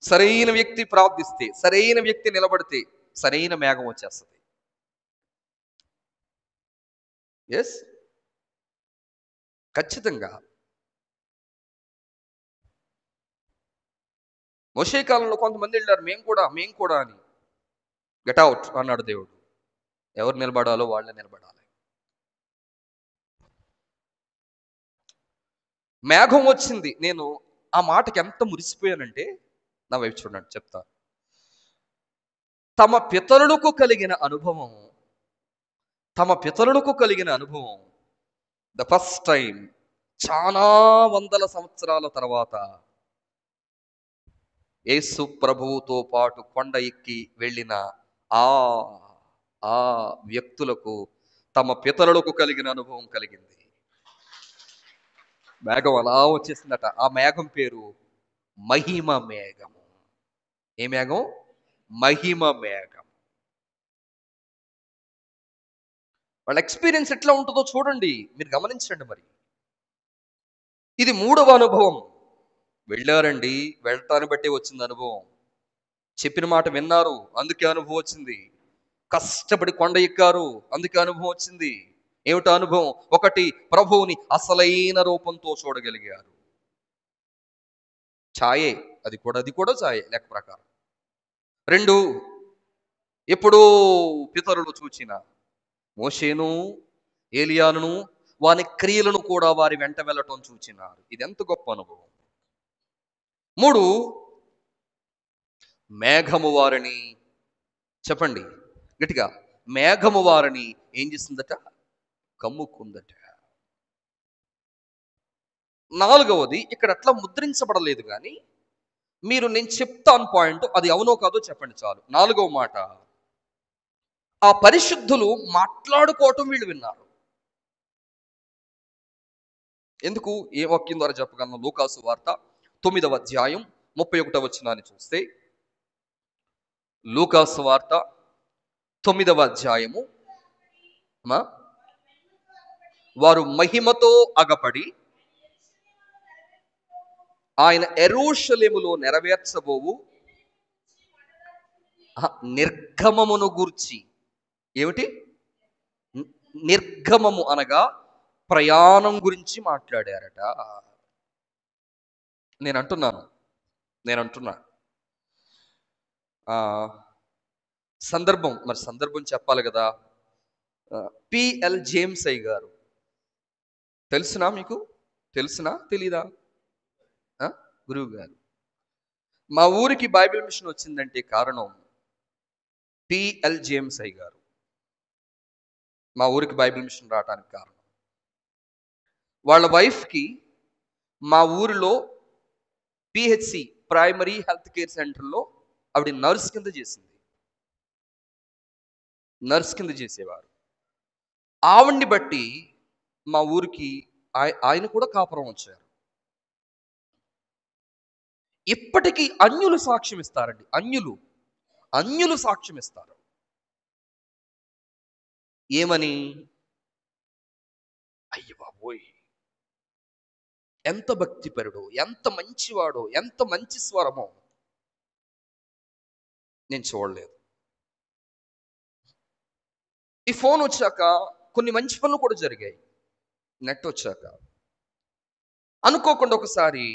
సరైన వ్యక్తి ప్రార్థిస్తే, సరైన వ్యక్తి నిలబడితే సరైన మేఘం వచ్చేస్తుంది. ఎస్, ఖచ్చితంగా. మోషే కాలంలో కొంతమంది వెళ్ళారు, మేము కూడా అని. గెట్ అవుట్ అన్నాడు దేవుడు. ఎవరు నిలబడాలో వాళ్ళే నిలబడాలి. మేఘం వచ్చింది. నేను ఆ మాటకి ఎంత మురిసిపోయానంటే, నా వైపు చూడండి, చెప్తా. తమ పితరులకు కలిగిన అనుభవం, ద ఫస్ట్ టైం, చాలా వందల సంవత్సరాల తర్వాత యేసు ప్రభువుతో పాటు కొండ ఎక్కి వెళ్ళిన ఆ వ్యక్తులకు తమ పితరులకు కలిగిన అనుభవం కలిగింది. మేఘం అలా వచ్చేసిందట. ఆ మేఘం పేరు మహిమ మేఘము. ఏ మేఘం? మహిమ మేఘం. వాళ్ళ ఎక్స్పీరియన్స్ ఎట్లా ఉంటుందో చూడండి, మీరు గమనించండి. మరి ఇది 3వ అనుభవం. వెళ్ళారండి, వెళ్ళటాన్ని బట్టి వచ్చింది అనుభవం. చెప్పిన మాట విన్నారు, అందుకే అనుభవం వచ్చింది. కష్టపడి కొండ ఎక్కారు, అందుకే అనుభవం వచ్చింది. ఏమిటో అనుభవం? ఒకటి, ప్రభువుని అసలైన రూపంతో చూడగలిగారు. ఛాయే, అది కూడా ఛాయే లెక్క ప్రకారం. రెండు, ఎప్పుడో పితరులు చూచిన మోషేను, ఏలియాను, వాని క్రియలను కూడా వారి వెంట వెళ్ళటం చూచినారు. ఇది ఎంత గొప్ప అనుభవం. మూడు, మేఘము వారిని, చెప్పండి గట్టిగా, మేఘము వారిని ఏం చేసిందట? కమ్ముకుందట. నాలుగవది ఇక్కడ అట్లా ముద్రించబడలేదు కానీ నేను చెప్తాను పాయింట్, అది అవునో కాదో చెప్పండి చాలు. నాలుగవ మాట, ఆ పరిశుద్ధులు మాట్లాడుకోవటం వీళ్ళు విన్నారు. ఎందుకు? ఏ వాక్యం ద్వారా చెప్పగలను? లూకాసు వార్త 9వ అధ్యాయం 31వ వచనాన్ని చూస్తే, లూకాసు వార్త 9వ అధ్యాయము, వారు మహిమతో అగపడి ఆయన యెరూషలేములో నెరవేర్చబోవు నిర్గమమును గూర్చి. ఏమిటి నిర్గమము? అనగా ప్రయాణం గురించి మాట్లాడారట. నేను అంటున్నా సందర్భం చెప్పాలి కదా. పిఎల్ జేమ్స్ అయ్య గారు తెలుసునా మీకు? తెలీదా? గురువు గారు. మా ఊరికి బైబిల్ మిషన్ వచ్చిందంటే కారణం పిఎల్ జేమ్స్ అయ్య గారు. మా ఊరికి బైబిల్ మిషన్ రావడానికి కారణం, వాళ్ళ వైఫ్కి మా ఊరిలో పిహెచ్సి ప్రైమరీ హెల్త్ కేర్ సెంటర్లో ఆవిడ నర్స్ కింద చేసేవారు. ఆవిడ్ని బట్టి మా ఊరికి ఆయన కూడా కాపురం వచ్చారు. ఇప్పటికీ అన్యులు సాక్ష్యం ఇస్తారండి. అన్యులు సాక్ష్యం ఇస్తారు. ఏమని? అయ్య బాబోయ్, ఎంత భక్తిపరుడు, ఎంత మంచివాడో, ఎంత మంచి స్వరమో నేను చూడలేదు. ఈ ఫోన్ వచ్చాక కొన్ని మంచి పనులు కూడా జరిగాయి. నెట్ వచ్చాక అనుకోకుండా ఒకసారి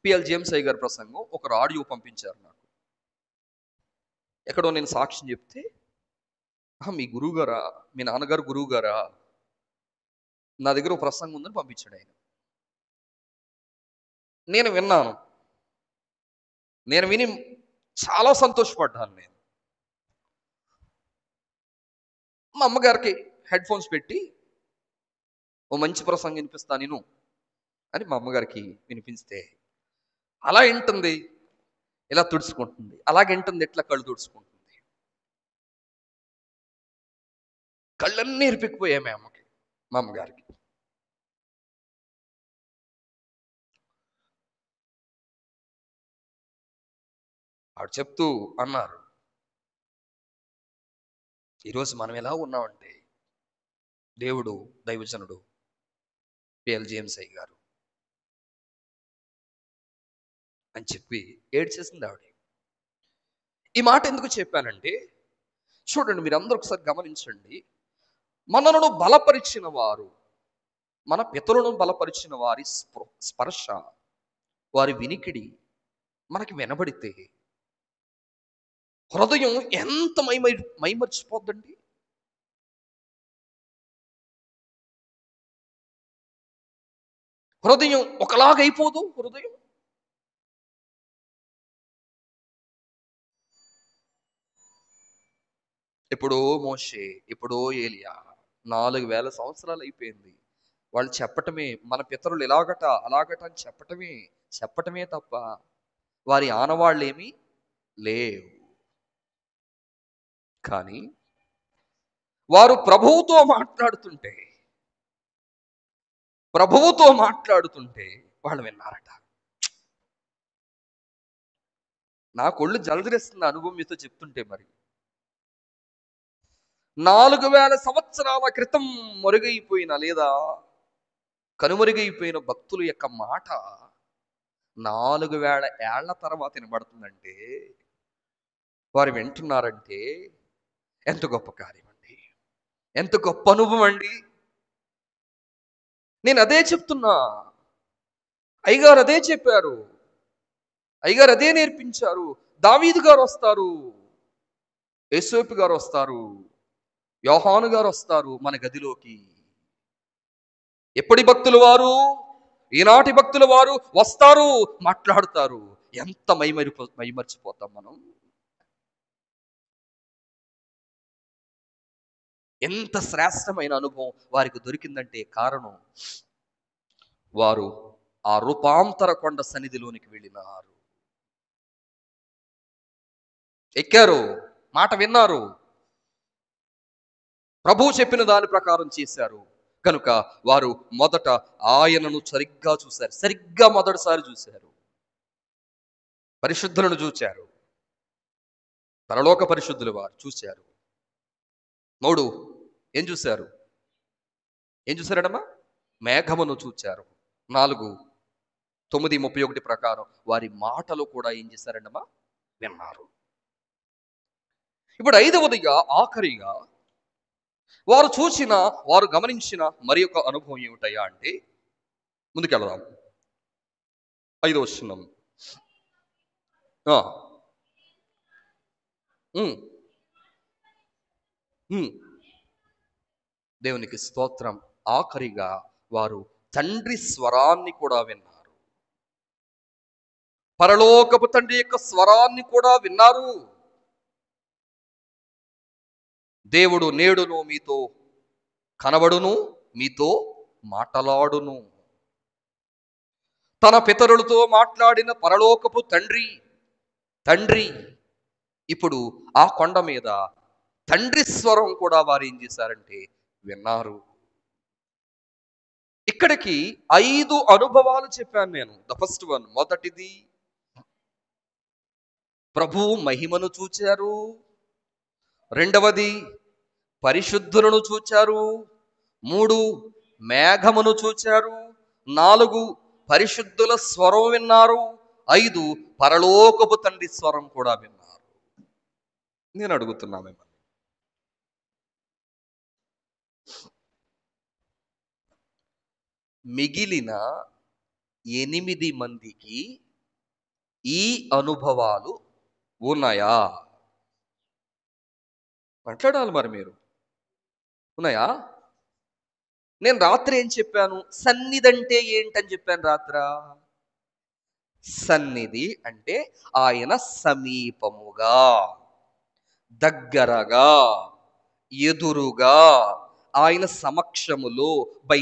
పిఎల్ జేమ్స్ అయ్య గారి ప్రసంగం ఒకరు ఆడియో పంపించారు నాకు. ఎక్కడో నేను సాక్ష్యం చెప్తే, మీ గురువుగారా, మీ నాన్నగారు గురువుగారా, నా దగ్గర ఒక ప్రసంగం ఉందని పంపించాడు ఆయన. నేను విని చాలా సంతోషపడ్డాను. నేను మా అమ్మగారికి హెడ్ ఫోన్స్ పెట్టి ఓ మంచి ప్రసంగం వినిపిస్తా నేను అని మా అమ్మగారికి వినిపిస్తే, అలా వింటుంది, ఇలా తుడుచుకుంటుంది, అలాగే వింటుంది, ఎట్లా కళ్ళు తుడుచుకుంటుంది. కళ్ళన్నీ ఇరిపికిపోయాయి మా అమ్మగారికి. ఆవిడ చెప్తూ అన్నారు, ఈరోజు మనం ఎలా ఉన్నామంటే, దేవుడు, దైవజనుడు పిఎల్ జేమ్స్ అయ్య గారు అని చెప్పి ఏడ్చేసింది ఆవిడ. ఈ మాట ఎందుకు చెప్పానంటే, చూడండి, మీరు అందరూ ఒకసారి గమనించండి. మనలను బలపరిచిన వారు, మన పితరులను బలపరిచిన వారి స్పర్శ, వారి వినికిడి మనకి వినబడితే హృదయం ఎంత మైమర్చిపోద్దండి. హృదయం ఒకలాగైపోదు. హృదయం ఎప్పుడో మోషే, ఎప్పుడో ఏలియా, 4000 సంవత్సరాలు అయిపోయింది. వాళ్ళు చెప్పటమే, మన పితరులు ఇలాగట అలాగట అని చెప్పటమే తప్ప వారి ఆనవాళ్ళేమీ లేవు. కానీ వారు ప్రభువుతో మాట్లాడుతుంటే వాళ్ళు విన్నారట. నా కొళ్ళు జలదరిస్తున్న అనుభవం మీతో చెప్తుంటే, మరి 4000 సంవత్సరాల క్రితం మరుగైపోయిన లేదా కనుమరుగైపోయిన భక్తుల యొక్క మాట 4000 ఏళ్ల తర్వాత వినబడుతుందంటే, వారు వింటున్నారంటే ఎంత గొప్ప కార్యం అండి. ఎంత గొప్ప అనుభవం అండి. నేను అదే చెప్తున్నా. అయ్యగారు అదే చెప్పారు, అయ్యగారు అదే నేర్పించారు. దావీదు గారు వస్తారు, యేసేపు గారు వస్తారు, యోహాను గారు వస్తారు మన గదిలోకి. ఎప్పటి భక్తులు వారు? ఈనాటి భక్తుల వారు వస్తారు, మాట్లాడుతారు. ఎంత మైమరిచిపోతాం మనం. ఎంత శ్రేష్టమైన అనుభవం వారికి దొరికిందంటే కారణం, వారు ఆ రూపాంతర కొండ సన్నిధిలోనికి వెళ్ళినారు, ఎక్కారు, మాట విన్నారు, ప్రభువు చెప్పిన దాని ప్రకారం చేశారు. కనుక వారు మొదట ఆయనను సరిగ్గా చూశారు, సరిగ్గా మొదటిసారి చూశారు. పరిశుద్ధులను చూచారు, పరలోక పరిశుద్ధులు వారు చూశారు. మూడు, ఏం చూశారు? ఏం చూశారడమ్మా? మేఘమును చూచారు. 4, 9:31 ప్రకారం వారి మాటలు కూడా ఏం చేశారండమ్మా? విన్నారు. ఇప్పుడు 5వదిగా, ఆఖరిగా వారు చూసిన, వారు గమనించిన మరి ఒక అనుభవం ఏమిటయ్యా అంటే, ముందుకెళ్దాం. 5వ వచనం. దేవునికి స్తోత్రం. ఆఖరిగా వారు తండ్రి స్వరాన్ని కూడా విన్నారు. పరలోకపు తండ్రి యొక్క స్వరాన్ని కూడా విన్నారు. దేవుడు నేడును మీతో కనబడును, మీతో మాట్లాడును. తన పితరులతో మాట్లాడిన పరలోకపు తండ్రి ఇప్పుడు ఆ కొండ మీద తండ్రి స్వరం కూడా వారు ఏం చేశారంటే విన్నారు. ఇక్కడికి 5 అనుభవాలు చెప్పాను నేను. ద ఫస్ట్ వన్, మొదటిది ప్రభువు మహిమను చూచారు. రెండవది పరిశుద్ధులను చూచారు. 3 మేఘమును చూచారు. 4 పరిశుద్ధుల స్వరం విన్నారు. 5 పరలోకపు తండ్రి స్వరం కూడా విన్నారు. నేను అడుగుతున్నా మిమ్మల్ని, మిగిలిన 8 మందికి ఈ అనుభవాలు ఉన్నాయా? మాట్లాడాలి మరి మీరు. ఉన్నాయా? నేను రాత్రి ఏం చెప్పాను? సన్నిధి అంటే ఏంటని చెప్పాను రాత్ర. సన్నిధి అంటే ఆయన సమీపముగా, దగ్గరగా, ఎదురుగా, ఆయన సమక్షములో, బై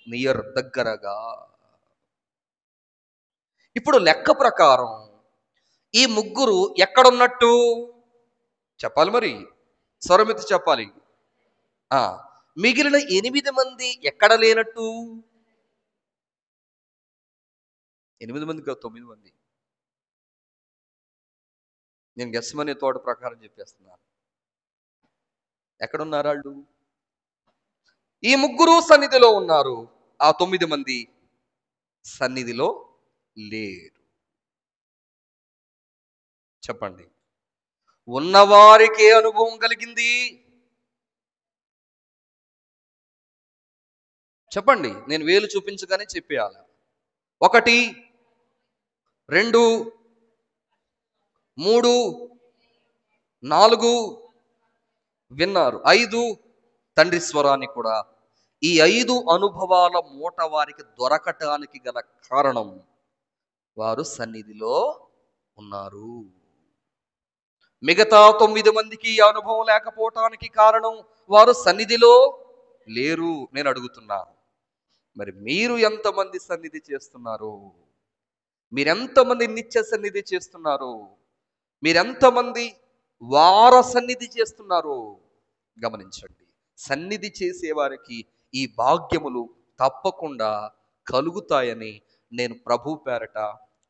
నియర్ దగ్గరగా. ఇప్పుడు లెక్క ప్రకారం ఈ ముగ్గురు ఎక్కడున్నట్టు చెప్పాలి, మరి స్వరమితి చెప్పాలి. మిగిలిన 8 మంది ఎక్కడ లేనట్టు? 8 మంది కాదు, 9 మంది. నేను గెస్మనే తోట ప్రకారం చెప్పేస్తున్నాను. ఎక్కడున్నారు వాళ్ళు? ఈ ముగ్గురు సన్నిధిలో ఉన్నారు, ఆ 9 మంది సన్నిధిలో లేరు. చెప్పండి, ఉన్నవారికే అనుభవం కలిగింది? చెప్పండి, నేను వేలు చూపించగానే చెప్పేయాల. 1, 2, 3, 4 విన్నారు. 5 తండ్రి స్వరాన్ని కూడా. ఈ 5 అనుభవాల మూట వారికి దొరకటానికి గల కారణం, వారు సన్నిధిలో ఉన్నారు. మిగతా 9 మందికి ఈ అనుభవం లేకపోవటానికి కారణం, వారు సన్నిధిలో లేరు. నేను అడుగుతున్నా, మరి మీరు ఎంతమంది సన్నిధి చేస్తున్నారు? మీరెంతమంది నిత్య సన్నిధి చేస్తున్నారు? మీరెంతమంది వార సన్నిధి చేస్తున్నారు? గమనించండి. సన్నిధి చేసేవారికి ఈ భాగ్యములు తప్పకుండా కలుగుతాయని నేను ప్రభు పేరట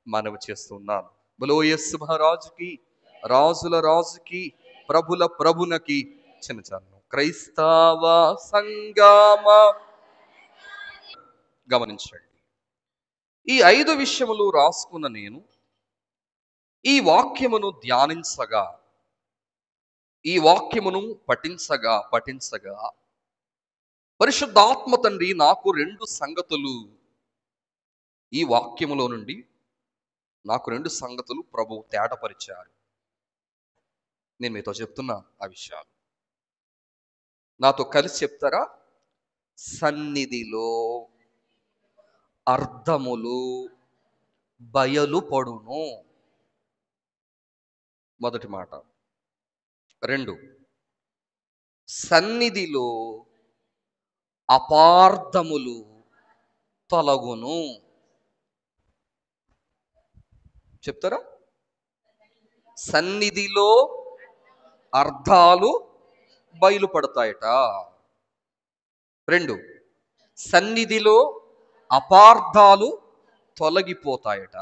మనవి చేస్తున్నాను. బలో యేసు మహారాజుకి, రాజుల రాజుకి, ప్రభుల ప్రభునకి చిన్నచన్ను. క్రైస్తవ సంగమ గమనించండి. ఈ 5 విషయములు రాసుకున్న నేను ఈ వాక్యమును ధ్యానించగా ఈ వాక్యమును పఠించగా పఠించగా పరిశుద్ధాత్మ తండ్రి నాకు రెండు సంగతులు, ఈ వాక్యములో నుండి నాకు రెండు సంగతులు ప్రభువు తేటపరిచారు. నేను మీతో చెప్తున్నా ఆ విషయాలు. నాతో కలిసి చెప్తారా? సన్నిధిలో అర్థములు బయలుపడును. మొదటి మాట. రెండు, సన్నిధిలో అపార్థములు తొలగును. చెప్తారా? సన్నిధిలో అర్థాలు బయలుపడతాయట. రెండు, సన్నిధిలో అపార్థాలు తొలగిపోతాయట.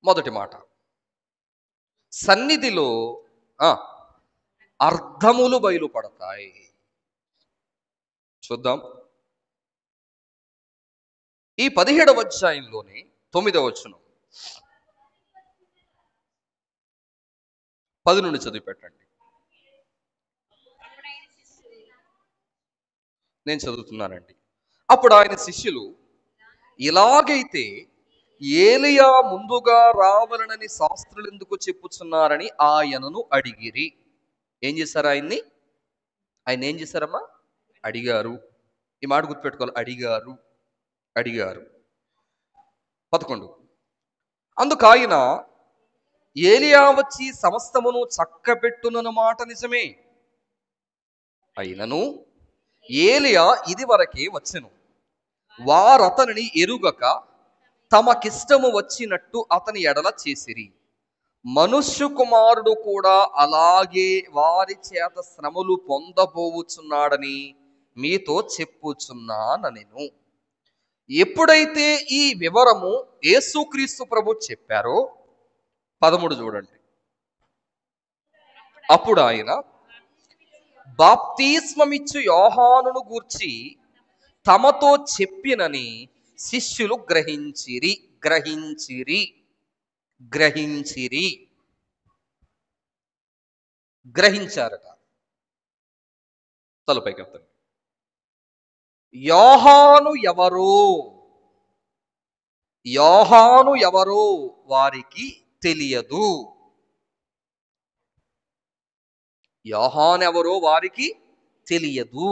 మొదటి మాట, సన్నిధిలో అర్థములు బయలుపడతాయి. చూద్దాం. ఈ 17వ అధ్యాయంలోని 9వ వచనం 10 నుండి చదివి పెట్టండి. నేను చదువుతున్నానండి. అప్పుడు ఆయన శిష్యులు, ఇలాగైతే ఏలియా ముందుగా రావాలనని శాస్త్రులు ఎందుకు చెప్పుచున్నారని ఆయనను అడిగిరి. ఏం చేశారు? ఆయన ఏం చేశారమ్మా? అడిగారు. ఈ మాట గుర్తుపెట్టుకోవాలి. అడిగారు. 11, అందుకు ఆయన, ఏలియా వచ్చి సమస్తమును చక్కబెట్టునన్న మాట నిజమే, అయినను ఏలియా ఇది వరకే వచ్చెను, వారతనిని ఎరుగక తమకిష్టము వచ్చినట్టు అతని ఎడల చేసిరి. మనుష్య కుమారుడు కూడా అలాగే వారి చేత శ్రమలు పొందబోవుచున్నాడని మీతో చెప్పుచున్నానెను. ఎప్పుడైతే ఈ వివరము యేసుక్రీస్తు ప్రభు చెప్పారో, 13 చూడండి. అప్పుడు ఆయన బాప్తిస్మమిచ్చు యోహానును గూర్చి తమతో చెప్పినని శిష్యులు గ్రహించారట. తలపైకెత్తండి. యోహాను ఎవరో వారికి తెలియదు. యోహాను ఎవరో వారికి తెలియదు.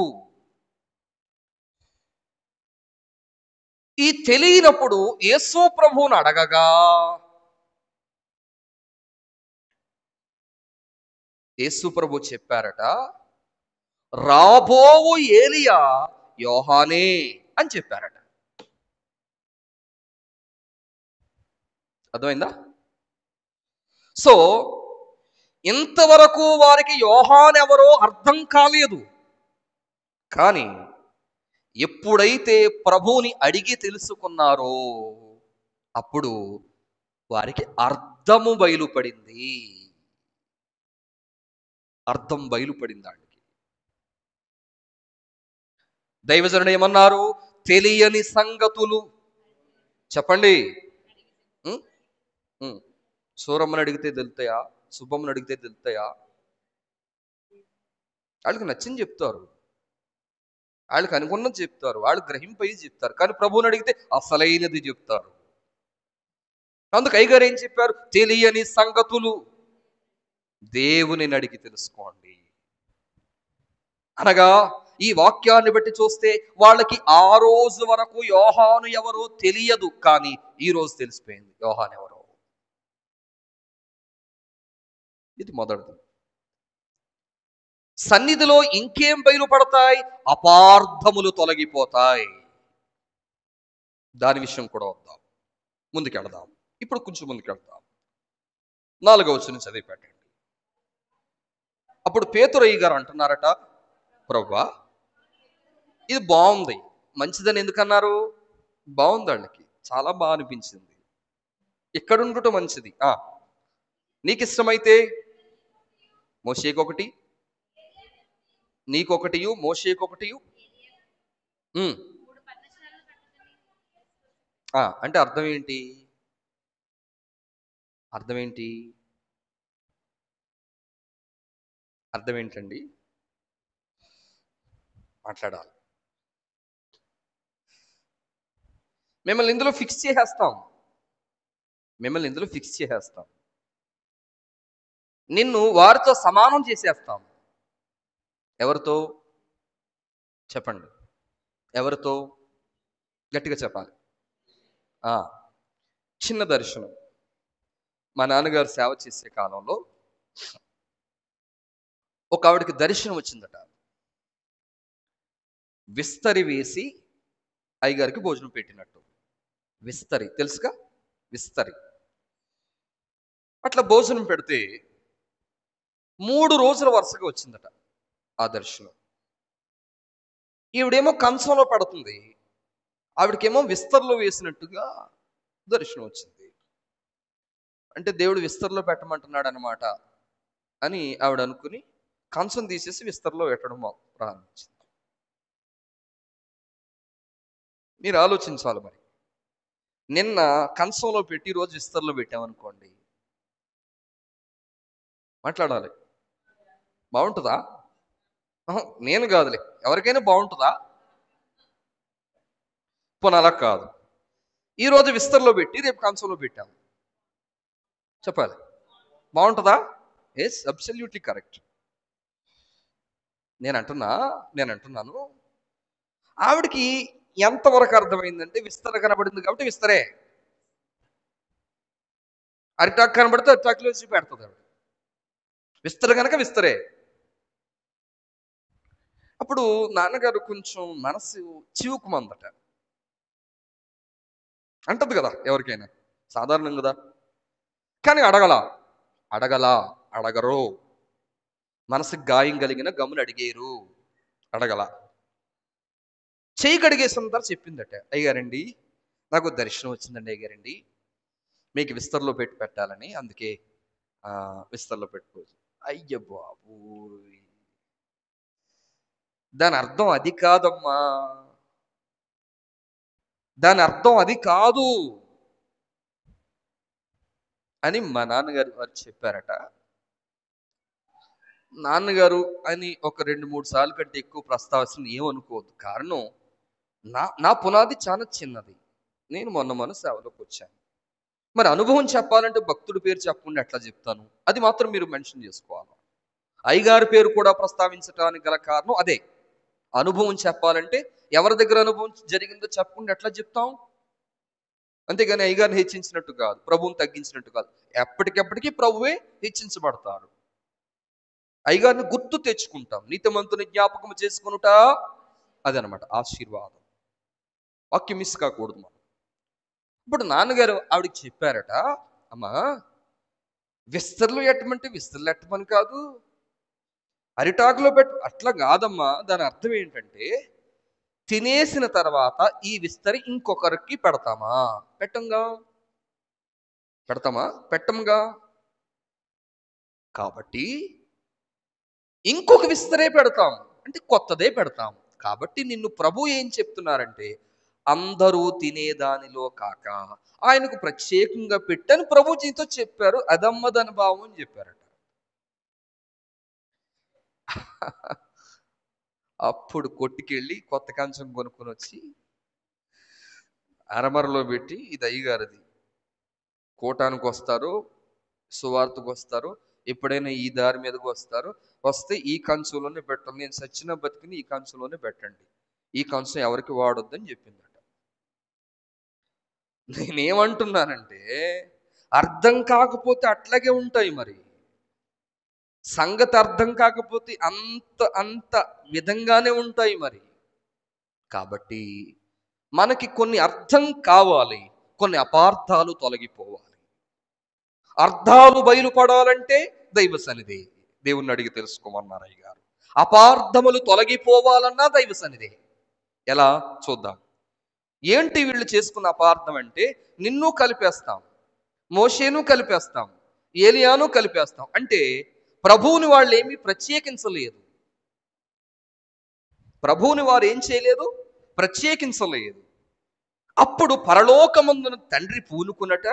ఈ తెలియనప్పుడు యేసు ప్రభువును అడగగా యేసు ప్రభు చెప్పారట, రాబోవు ఏలియా యోహానే అని చెప్పారట. అర్థమైందా? సో ఇంతవరకు వారికి యోహాను ఎవరో అర్థం కాలేదు. కానీ ఎప్పుడైతే ప్రభువుని అడిగి తెలుసుకున్నారో అప్పుడు వారికి అర్థం బయలుపడింది. ఆయనకి. దైవజనుడు ఏమన్నారు? తెలియని సంగతులు చెప్పండి. సూరమ్మని అడిగితే తెలుతాయా? శుభమ్మని అడిగితే తెలుతాయా? వాళ్ళకి నచ్చింది చెప్తారు, వాళ్ళకి అనుకున్నది చెప్తారు, వాళ్ళు గ్రహింపయి చెప్తారు. కానీ ప్రభువుని అడిగితే అసలైనది చెప్తారు. అందుకు అయ్యగారు ఏం చెప్పారు? తెలియని సంగతులు దేవుని అడిగి తెలుసుకోండి. అనగా ఈ వాక్యాన్ని బట్టి చూస్తే వాళ్ళకి ఆ రోజు వరకు యోహాను ఎవరో తెలియదు, కానీ ఈ రోజు తెలిసిపోయింది యోహాను ఎవరో. ఇది మొదటిది. సన్నిధిలో ఇంకేం బయలుపడతాయి? అపార్థములు తొలగిపోతాయి. దాని విషయం కూడా వద్దాం, ముందుకెళదాం. ఇప్పుడు కొంచెం ముందుకెళ్తాం. 4వ వచనం చదివి పెట్టండి. అప్పుడు పేతురయ్య గారు అంటున్నారట, ప్రభువా ఇది బాగుంది, మంచిదని ఎందుకన్నారు? బాగుంది, వాళ్ళకి చాలా బాగా అనిపించింది, ఇక్కడ ఉండటం మంచిది. నీకు ఇష్టమైతే మోషేకొకటి, నీకొకటియు, మోషేకొకటియు. అంటే అర్థం ఏంటి? అర్థం ఏంటండి? మాట్లాడాలి. మిమ్మల్ని ఇందులో ఫిక్స్ చేసేస్తాం. మిమ్మల్ని ఇందులో ఫిక్స్ చేసేస్తాం. నిన్ను వారితో సమానం చేసేస్తాం. ఎవరితో చెప్పండి? ఎవరితో? గట్టిగా చెప్పాలి. చిన్న దర్శనం. మా నాన్నగారు సేవ చేసే కాలంలో ఒక ఆవిడకి దర్శనం వచ్చిందట. విస్తరి వేసి అయ్యగారికి భోజనం పెట్టినట్టు. విస్తరి తెలుసుగా? విస్తరి. అట్లా భోజనం పెడితే 3 రోజుల వరుసగా వచ్చిందట ఆ దర్శనం. ఈవిడేమో కంచంలో పడుతుంది, ఆవిడకేమో విస్తర్లో వేసినట్టుగా దర్శనం వచ్చింది. అంటే దేవుడు విస్తర్లో పెట్టమంటున్నాడు అనమాట అని ఆవిడ అనుకుని కంచం తీసేసి విస్తర్లో పెట్టడం ప్రారంభించింది. మీరు ఆలోచించాలి మరి. నిన్న కంచంలో పెట్టి రోజు విస్తర్లో పెట్టామనుకోండి, మాట్లాడాలి. బాగుంటుందా? నేను కాదులే, ఎవరికైనా బాగుంటుందా? పోనీ అలా కాదు. ఈరోజు విస్తర్లో పెట్టి రేపు కంచంలో పెట్టాము, చెప్పాలి. బాగుంటుందా? Yes, absolutely correct. నేను అంటున్నాను ఆవిడికి ఎంతవరకు అర్థమైందంటే విస్తర కనబడింది కాబట్టి విస్తరే, అరిటాక్ కనబడితే అరిటాకులో వచ్చి పెడుతుంది ఆవిడ. విస్తర కనుక విస్తరే. అప్పుడు నాన్నగారు కొంచెం మనసు చివుకుమందట. అంటది కదా ఎవరికైనా, సాధారణం కదా. కానీ అడగరు. మనసుకు గాయం కలిగిన గమ్మును అడిగేరు, అడగల. చెయ్యి కడిగేసిన తర్వాత చెప్పిందట, అయ్యగారండి నాకు దర్శనం వచ్చిందండి అయ్యగారండి, మీకు విస్తర్లో పెట్టి పెట్టాలని, అందుకే విస్తర్లో పెట్టుకోవచ్చు. అయ్య బాబు, దాని అర్థం అది కాదమ్మా, దాని అర్థం అది కాదు అని మా నాన్నగారు వారు చెప్పారట. నాన్నగారు అని ఒక 2-3 సార్లు కంటే ఎక్కువ ప్రస్తావిస్తుంది ఏమనుకోవద్దు. కారణం నా పునాది చాలా చిన్నది. నేను మొన్న సేవలోకి వచ్చాను. మరి అనుభవం చెప్పాలంటే భక్తుడి పేరు చెప్పకుండా ఎట్లా చెప్తాను? అది మాత్రం మీరు మెన్షన్ చేసుకోవాలి. అయ్యగారి పేరు కూడా ప్రస్తావించడానికి గల కారణం అదే. అనుభవం చెప్పాలంటే ఎవరి దగ్గర అనుభవం జరిగిందో చెప్పకుండా ఎట్లా చెప్తాం? అంతేగాని అయ్యగారిని హెచ్చించినట్టు కాదు, ప్రభువుని తగ్గించినట్టు కాదు. ఎప్పటికెప్పటికీ ప్రభువే హెచ్చించబడతారు. అయ్యగారిని గుర్తు తెచ్చుకుంటాం. నీతిమంతుని జ్ఞాపకం చేసుకునుట అదనమాట ఆశీర్వాదం. వాక్యం మిస్ కాకూడదు మనం. ఇప్పుడు నాన్నగారు ఆవిడకి చెప్పారట, అమ్మా విస్తర్లు ఎట్టమంటే విస్తర్లు ఎట్టమని కాదు, అరిటాకులో పెట్టు అట్లా కాదమ్మా. దాని అర్థం ఏంటంటే తినేసిన తర్వాత ఈ విస్తరి ఇంకొకరికి పెడతామా? పెట్టంగా. కాబట్టి ఇంకొక విస్తరే పెడతాం, అంటే కొత్తదే పెడతాం. కాబట్టి నిన్ను ప్రభు ఏం చెప్తున్నారంటే అందరూ తినేదానిలో కాక ఆయనకు ప్రత్యేకంగా పెట్టని ప్రభుజీతో చెప్పారు. అదమ్మదన భావం అని చెప్పారట. అప్పుడు కొట్టుకెళ్ళి కొత్త కంచం కొనుక్కొని వచ్చి అరమరలో పెట్టి, ఇది అయ్యగారిది, కోటానికి వస్తారు, సువార్తకు వస్తారు, ఎప్పుడైనా ఈ దారి మీదకి వస్తే ఈ కంచంలోనే పెట్టాలి, నేను సచ్చిన బతికిని ఈ కంచంలోనే పెట్టండి, ఈ కంచం ఎవరికి వాడొద్దని చెప్పిందట. నేనేమంటున్నానంటే అర్థం కాకపోతే అట్లాగే ఉంటాయి. మరి సంగతి అర్థం కాకపోతే అంత విధంగానే ఉంటాయి మరి. కాబట్టి మనకి కొన్ని అర్థం కావాలి, కొన్ని అపార్థాలు తొలగిపోవాలి. అర్థాలు బయలుపడాలంటే దైవ సన్నిధి, దేవుణ్ణి అడిగి తెలుసుకోమన్నారు అయ్యగారు. అపార్థములు తొలగిపోవాలన్నా దైవ సన్నిధి. ఎలా చూద్దాం. ఏంటి వీళ్ళు చేసుకున్న అపార్థం అంటే, నిన్ను కలిపేస్తాం, మోషేను కలిపేస్తాం, ఏలియాను కలిపేస్తాం. అంటే ప్రభువుని వాళ్ళు ఏమీ ప్రత్యేకించలేదు. ప్రభువుని వారు ఏం చేయలేదు, ప్రత్యేకించలేదు. అప్పుడు పరలోకమందున తండ్రి పూనుకున్నట,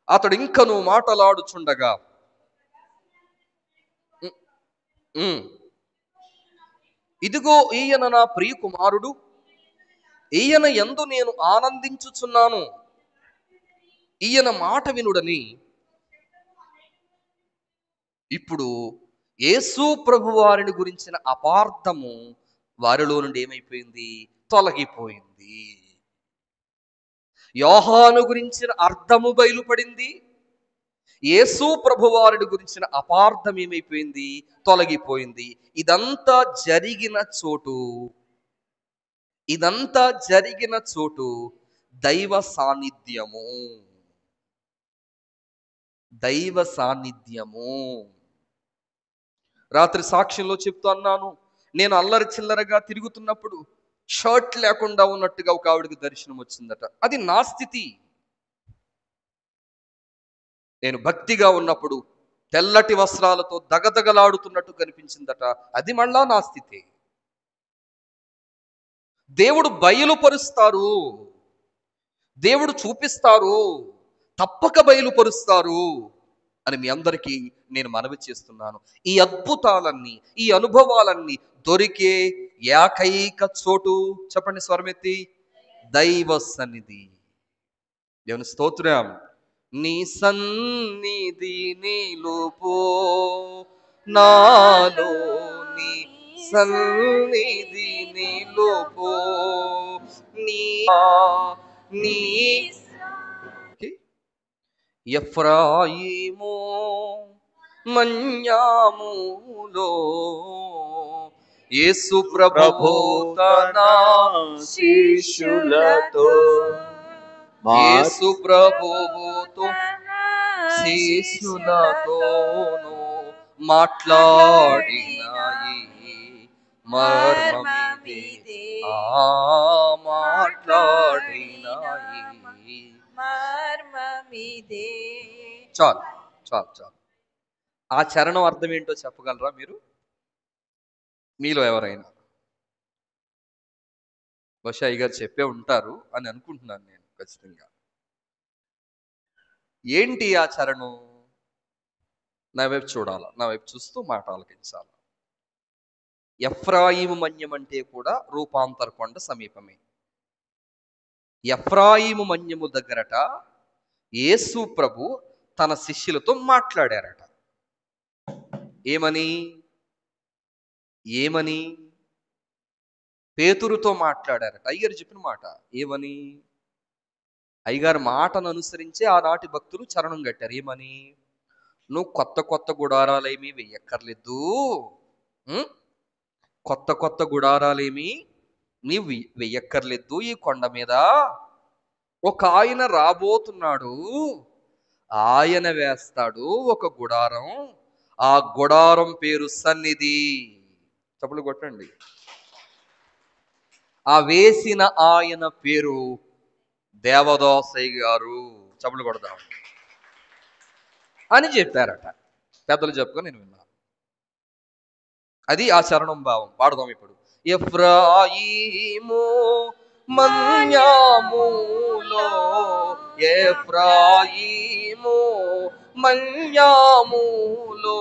అతడు ఇంకను మాటలాడుచుండగా ఉమ్. ఇదిగో ఈయన నా ప్రియ కుమారుడు, ఈయన యందు నేను ఆనందించుచున్నాను, ఈయన మాట వినుడని. ఇప్పుడు యేసు ప్రభు వారిని గురించిన అపార్థము వారిలో నుండి ఏమైపోయింది? తొలగిపోయింది. యోహాను గురించిన అర్థము బయలుపడింది. యేసు ప్రభువారిని గురించిన అపార్థం ఏమైపోయింది? తొలగిపోయింది. ఇదంతా జరిగిన చోటు దైవ సాన్నిధ్యము. దైవ సాన్నిధ్యము. రాత్రి సాక్ష్యంలో చెప్తూ అన్నాను, నేను అల్లరి చిల్లరగా తిరుగుతున్నప్పుడు షర్ట్ లేకుండా ఉన్నట్టుగా ఒక ఆవిడకి దర్శనం వచ్చిందట. అది నా స్థితి. నేను భక్తిగా ఉన్నప్పుడు తెల్లటి వస్త్రాలతో దగదగలాడుతున్నట్టు కనిపించిందట. అది మళ్ళా నా స్థితి. దేవుడు బయలుపరుస్తారు, దేవుడు చూపిస్తారు, తప్పక బయలుపరుస్తారు అని మీ అందరికీ నేను మనవి చేస్తున్నాను. ఈ అద్భుతాలన్నీ, ఈ అనుభవాలన్నీ దొరికే ఏకైక చోటు, చెప్పండి స్వరమెత్తి, దైవ సన్నిధి. దేవుని స్తోత్రం. నీ సన్నిధి నిలుపో నాలో, నీ సన్నిధి నిలుపో, నీ ఎఫ్రాయిము మన్యాములో యేసు ప్రభువు తన శిష్యులతో యేసు ప్రభువుతో శిష్యులతోను మాట్లాడినాయి మర్మమిదే. మాట్లాడినాయి మర్మమిదే. చాలు చాలు చాలు. ఆ చరణం అర్థం ఏంటో చెప్పగలరా మీరు? మీలో ఎవరైనా? బహుశా అయ్యగారు చెప్పే ఉంటారు అని అనుకుంటున్నాను నేను ఖచ్చితంగా. ఏంటి ఆ చరణం? నా వైపు చూడాలా, నా వైపు చూస్తూ మాట ఆలకించాలి. ఎఫ్రాయిము మన్యం అంటే కూడా రూపాంతర కొండ సమీపమే. ఎఫ్రాయిము మన్యము దగ్గరట యేసు ప్రభు తన శిష్యులతో మాట్లాడారట. ఏమని? పేతురుతో మాట్లాడారట. అయ్యగారు చెప్పిన మాట ఏమని? అయ్యగారు మాటను అనుసరించే ఆనాటి భక్తులు చరణం కట్టారు. ఏమని? నువ్వు కొత్త కొత్త గుడారాలేమీ వెయ్యక్కర్లేదు, కొత్త గుడారాలేమీ నీవు వెయ్యక్కర్లేదు. ఈ కొండ మీద ఒక ఆయన రాబోతున్నాడు, ఆయన వేస్తాడు ఒక గుడారం, ఆ గుడారం పేరు సన్నిధి. చప్పులు కొట్టండి. ఆ వేసిన ఆయన పేరు దేవదాసయ్య గారు. చప్పులు కొడదాం అని చెప్పారట. పెద్దలు చెప్పుకొని నేను విన్నాను. అది ఆ చరణం భావం. పాడదాం ఇప్పుడు. ఎఫ్రాయిము మన్యాములో, ఎఫ్రాయిము మన్యాములో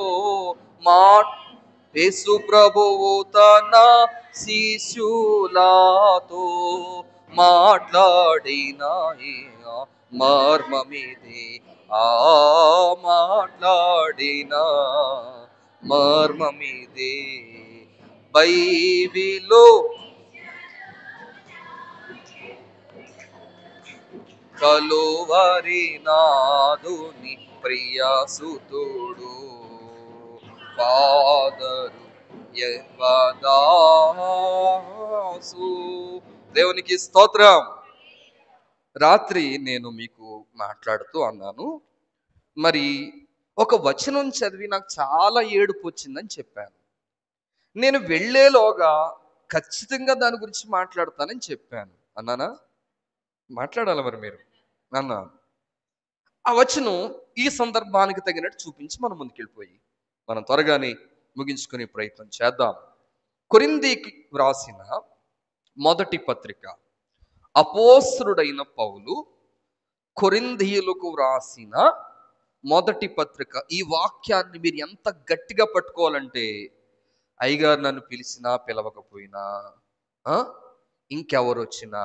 యేసు ప్రభువు తన శిష్యులతో మాట్లాడిన మర్మమిదే. మాట్లాడిన మర్మమిదే. బైబిలు కలువరి నాదుని ప్రియసుతుడు ఫాదరు యెహోవాదాసు. దేవునికి స్తోత్రం. రాత్రి నేను మీకు మాట్లాడుతూ అన్నాను, మరి ఒక వచనం చదివి నాకు చాలా ఏడుపు వచ్చిందని చెప్పాను. నేను వెళ్ళేలోగా ఖచ్చితంగా దాని గురించి మాట్లాడతానని చెప్పాను. అన్నానా? మాట్లాడాలి మరి మీరు అన్నాను. ఆ వచనం ఈ సందర్భానికి తగినట్టు చూపించి మనం ముందుకెళ్ళిపోయి మనం త్వరగానే ముగించుకునే ప్రయత్నం చేద్దాం. కొరింథీకి వ్రాసిన మొదటి పత్రిక, అపోస్తలుడైన పౌలు కొరింథీయులకు వ్రాసిన మొదటి పత్రిక. ఈ వాక్యాన్ని మీరు ఎంత గట్టిగా పట్టుకోవాలంటే అయ్యగారు నన్ను పిలిచినా పిలవకపోయినా, ఇంకెవరు వచ్చినా,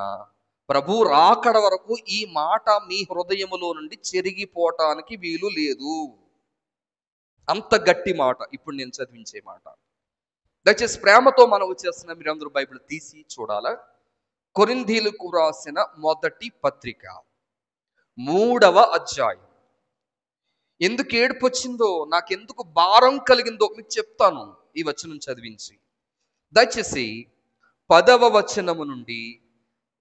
ప్రభు రాకడ వరకు ఈ మాట మీ హృదయములో నుండి చెరిగిపోవటానికి వీలు లేదు. అంత గట్టి మాట ఇప్పుడు నేను చదివించే మాట. దయచేసి ప్రేమతో మనం వచ్చేస్తున్న మీరందరూ బైబిల్ తీసి చూడాలా. కొరింథీయులకు రాసిన మొదటి పత్రిక 3వ అధ్యాయం. ఎందుకు ఏడుపు వచ్చిందో, నాకెందుకు భారం కలిగిందో మీకు చెప్తాను ఈ వచనం చదివించి. దయచేసి 10వ వచనము నుండి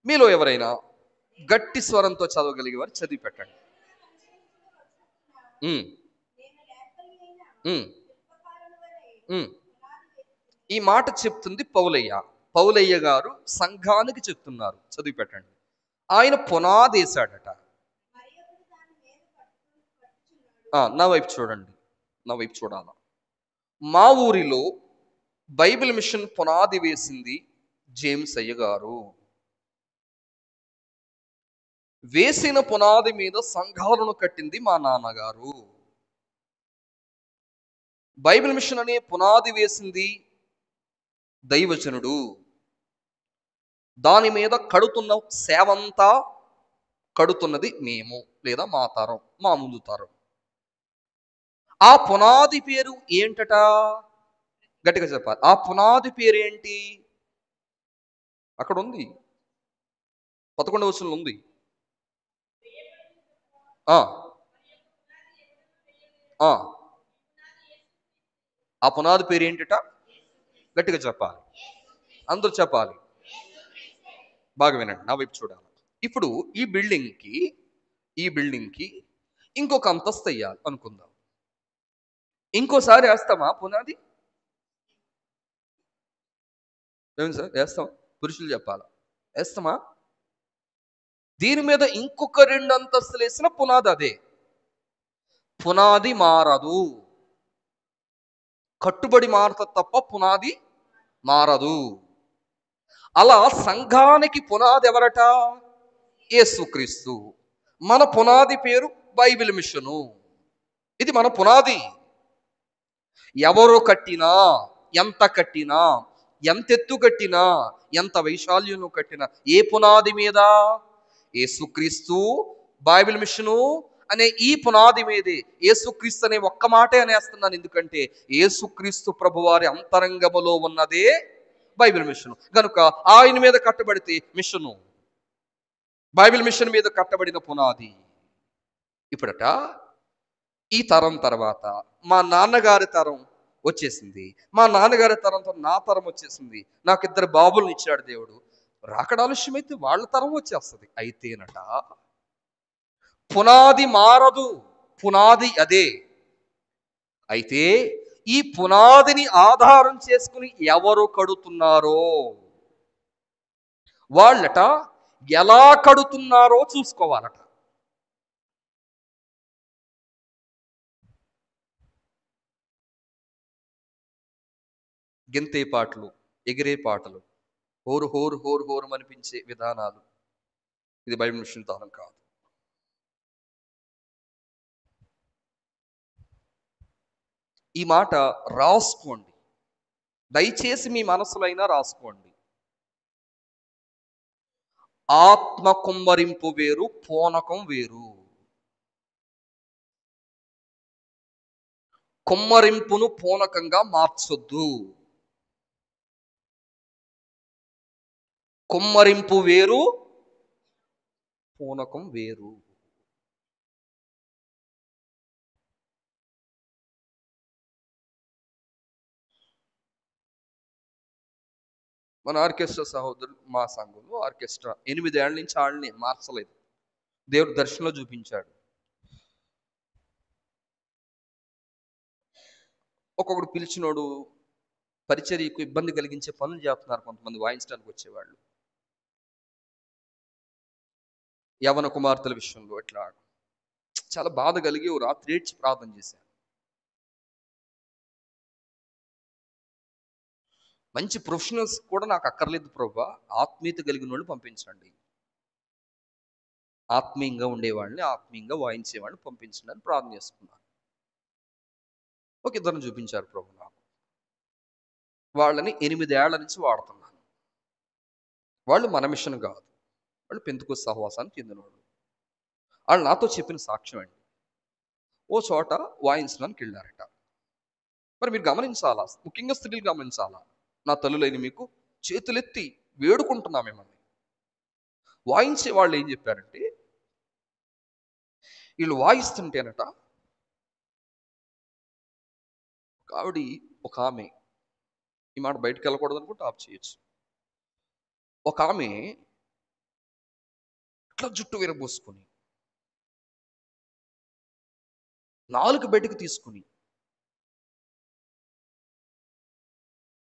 మీలో ఎవరైనా గట్టి స్వరంతో చదవగలిగేవారు చదివి పెట్టండి. ఈ మాట చెప్తుంది పౌలయ్య గారు సంఘానికి చెప్తున్నారు. చదివి పెట్టండి. ఆయన పునాది వేశాడట. నా వైపు చూడండి, నా వైపు చూడాల. మా ఊరిలో బైబిల్ మిషన్ పునాది వేసింది జేమ్స్ అయ్య గారు. వేసిన పునాది మీద సంఘాలను కట్టింది మా నాన్నగారు. బైబిల్ మిషన్ అనే పునాది వేసింది దైవజనుడు. దాని మీద కడుతున్న సేవంతా కడుతున్నది మేము, లేదా మా తరం, మా ముందు తరం. ఆ పునాది పేరు ఏంటట? గట్టిగా చెప్పాలి. ఆ పునాది పేరు ఏంటి? అక్కడ ఉంది, 11వ వచనంలో ఉంది. ఆ పునాది పేరు ఏంటట? గట్టిగా చెప్పాలి, అందరూ చెప్పాలి. బాగా వినండి, నా వైపు చూడాలి. ఇప్పుడు ఈ బిల్డింగ్కి ఇంకొక అంతస్తు వేయాలి అనుకుందాం. ఇంకోసారి వేస్తామా పునాది? ఏమి సార్ వేస్తాం? పురుషులు చెప్పాలా, వేస్తామా? దీని మీద ఇంకొక 2 అంతస్తులు వేసిన పునాది అదే. పునాది మారదు, కట్టుబడి మారుతుంది తప్ప పునాది మారదు. అలా సంఘానికి పునాది ఎవరట? యేసుక్రీస్తు. మన పునాది పేరు బైబిల్ మిషను. ఇది మన పునాది. ఎవరు కట్టినా, ఎంత కట్టినా, ఎంత ఎత్తు కట్టినా, ఎంత వైశాల్యంలో కట్టినా, ఏ పునాది మీద? యేసుక్రీస్తు, బైబిల్ మిషను అనే ఈ పునాది మీదే. యేసుక్రీస్తు అనే ఒక్క మాటే అనేస్తున్నాను, ఎందుకంటే యేసుక్రీస్తు ప్రభువారి అంతరంగములో ఉన్నదే బైబిల్ మిషను. కనుక ఆయన మీద కట్టబడితే మిషను, బైబిల్ మిషన్ మీద కట్టబడిన పునాది. ఇప్పుడట ఈ తరం తర్వాత మా నాన్నగారి తరం వచ్చేసింది. మా నాన్నగారి తరంతో నా తరం వచ్చేసింది. నాకు 2 బాబులను ఇచ్చాడు దేవుడు. రాకడ ఆలస్యమైతే వాళ్ళ తరం వచ్చేస్తుంది. అయితేనట పునాది మారదు, పునాది అదే. అయితే ఈ పునాదిని ఆధారం చేసుకుని ఎవరు కడుతున్నారో వాళ్ళట ఎలా కడుతున్నారో చూసుకోవాలట. గెంతే పాటలు, ఎగిరే పాటలు, హోరు హోరు హోరు హోరు అనిపించే విధానాలు, ఇది బైబిల్ మిషన్ తానం కాదు. ఈ మాట రాసుకోండి, దయచేసి మీ మనసులో అయినా రాసుకోండి. ఆత్మ కుమ్మరింపు వేరు, పూనకం వేరు. కుమ్మరింపును పూనకంగా మార్చొద్దు. కుమ్మరింపు వేరు, పూనకం వేరు. మన ఆర్కెస్ట్రా సహోదరులు, మా సంఘంలో ఆర్కెస్ట్రా 8 ఏళ్ల నుంచి ఆడిని మార్చలేదు. దేవుడు దర్శనంలో చూపించాడు. ఒక్కొక్కడు పిలిచినోడు పరిచర్యకు ఇబ్బంది కలిగించే పనులు చేస్తున్నారు కొంతమంది వాయించడానికి వచ్చేవాళ్ళు. యవన కుమార్తెల విషయంలో ఇట్లా చాలా బాధ కలిగి ఓ రాత్రి ఏడ్చి ప్రార్థన చేశాను. మంచి ప్రొఫెషనల్స్ కూడా నాకు అక్కర్లేదు ప్రభువా, ఆత్మీయత కలిగిన వాళ్ళు పంపించండి, ఆత్మీయంగా ఉండేవాళ్ళని, ఆత్మీయంగా వాయించేవాళ్ళని పంపించండి అని ప్రార్థన చేసుకున్నాను. ఒక 2 చూపించారు ప్రభు నాకు. వాళ్ళని 8 ఏళ్ల నుంచి వాడుతున్నాను. వాళ్ళు మన మిషన్ కాదు, వాళ్ళు పెంతుకొస్తు సహవాసానికి చెందిన వాళ్ళు. వాళ్ళు నాతో చెప్పిన సాక్ష్యం అండి. ఓ చోట వాయించడానికి వెళ్ళారట. మరి మీరు గమనించాలా, ముఖ్యంగా స్త్రీలు గమనించాలా. నా తల్లులైన మీకు చేతులెత్తి వేడుకుంటున్నా మిమ్మల్ని. వాయించే వాళ్ళు ఏం చెప్పారంటే, వీళ్ళు వాయిస్తుంటేనట ఒక ఆమె, ఈ మాట బయటకు వెళ్ళకూడదు అనుకుంటే ఆఫ్ చేయొచ్చు, ఒక ఆమె ఇట్లా జుట్టు విరబోసుకొని, నాలుగు బయటకు తీసుకుని,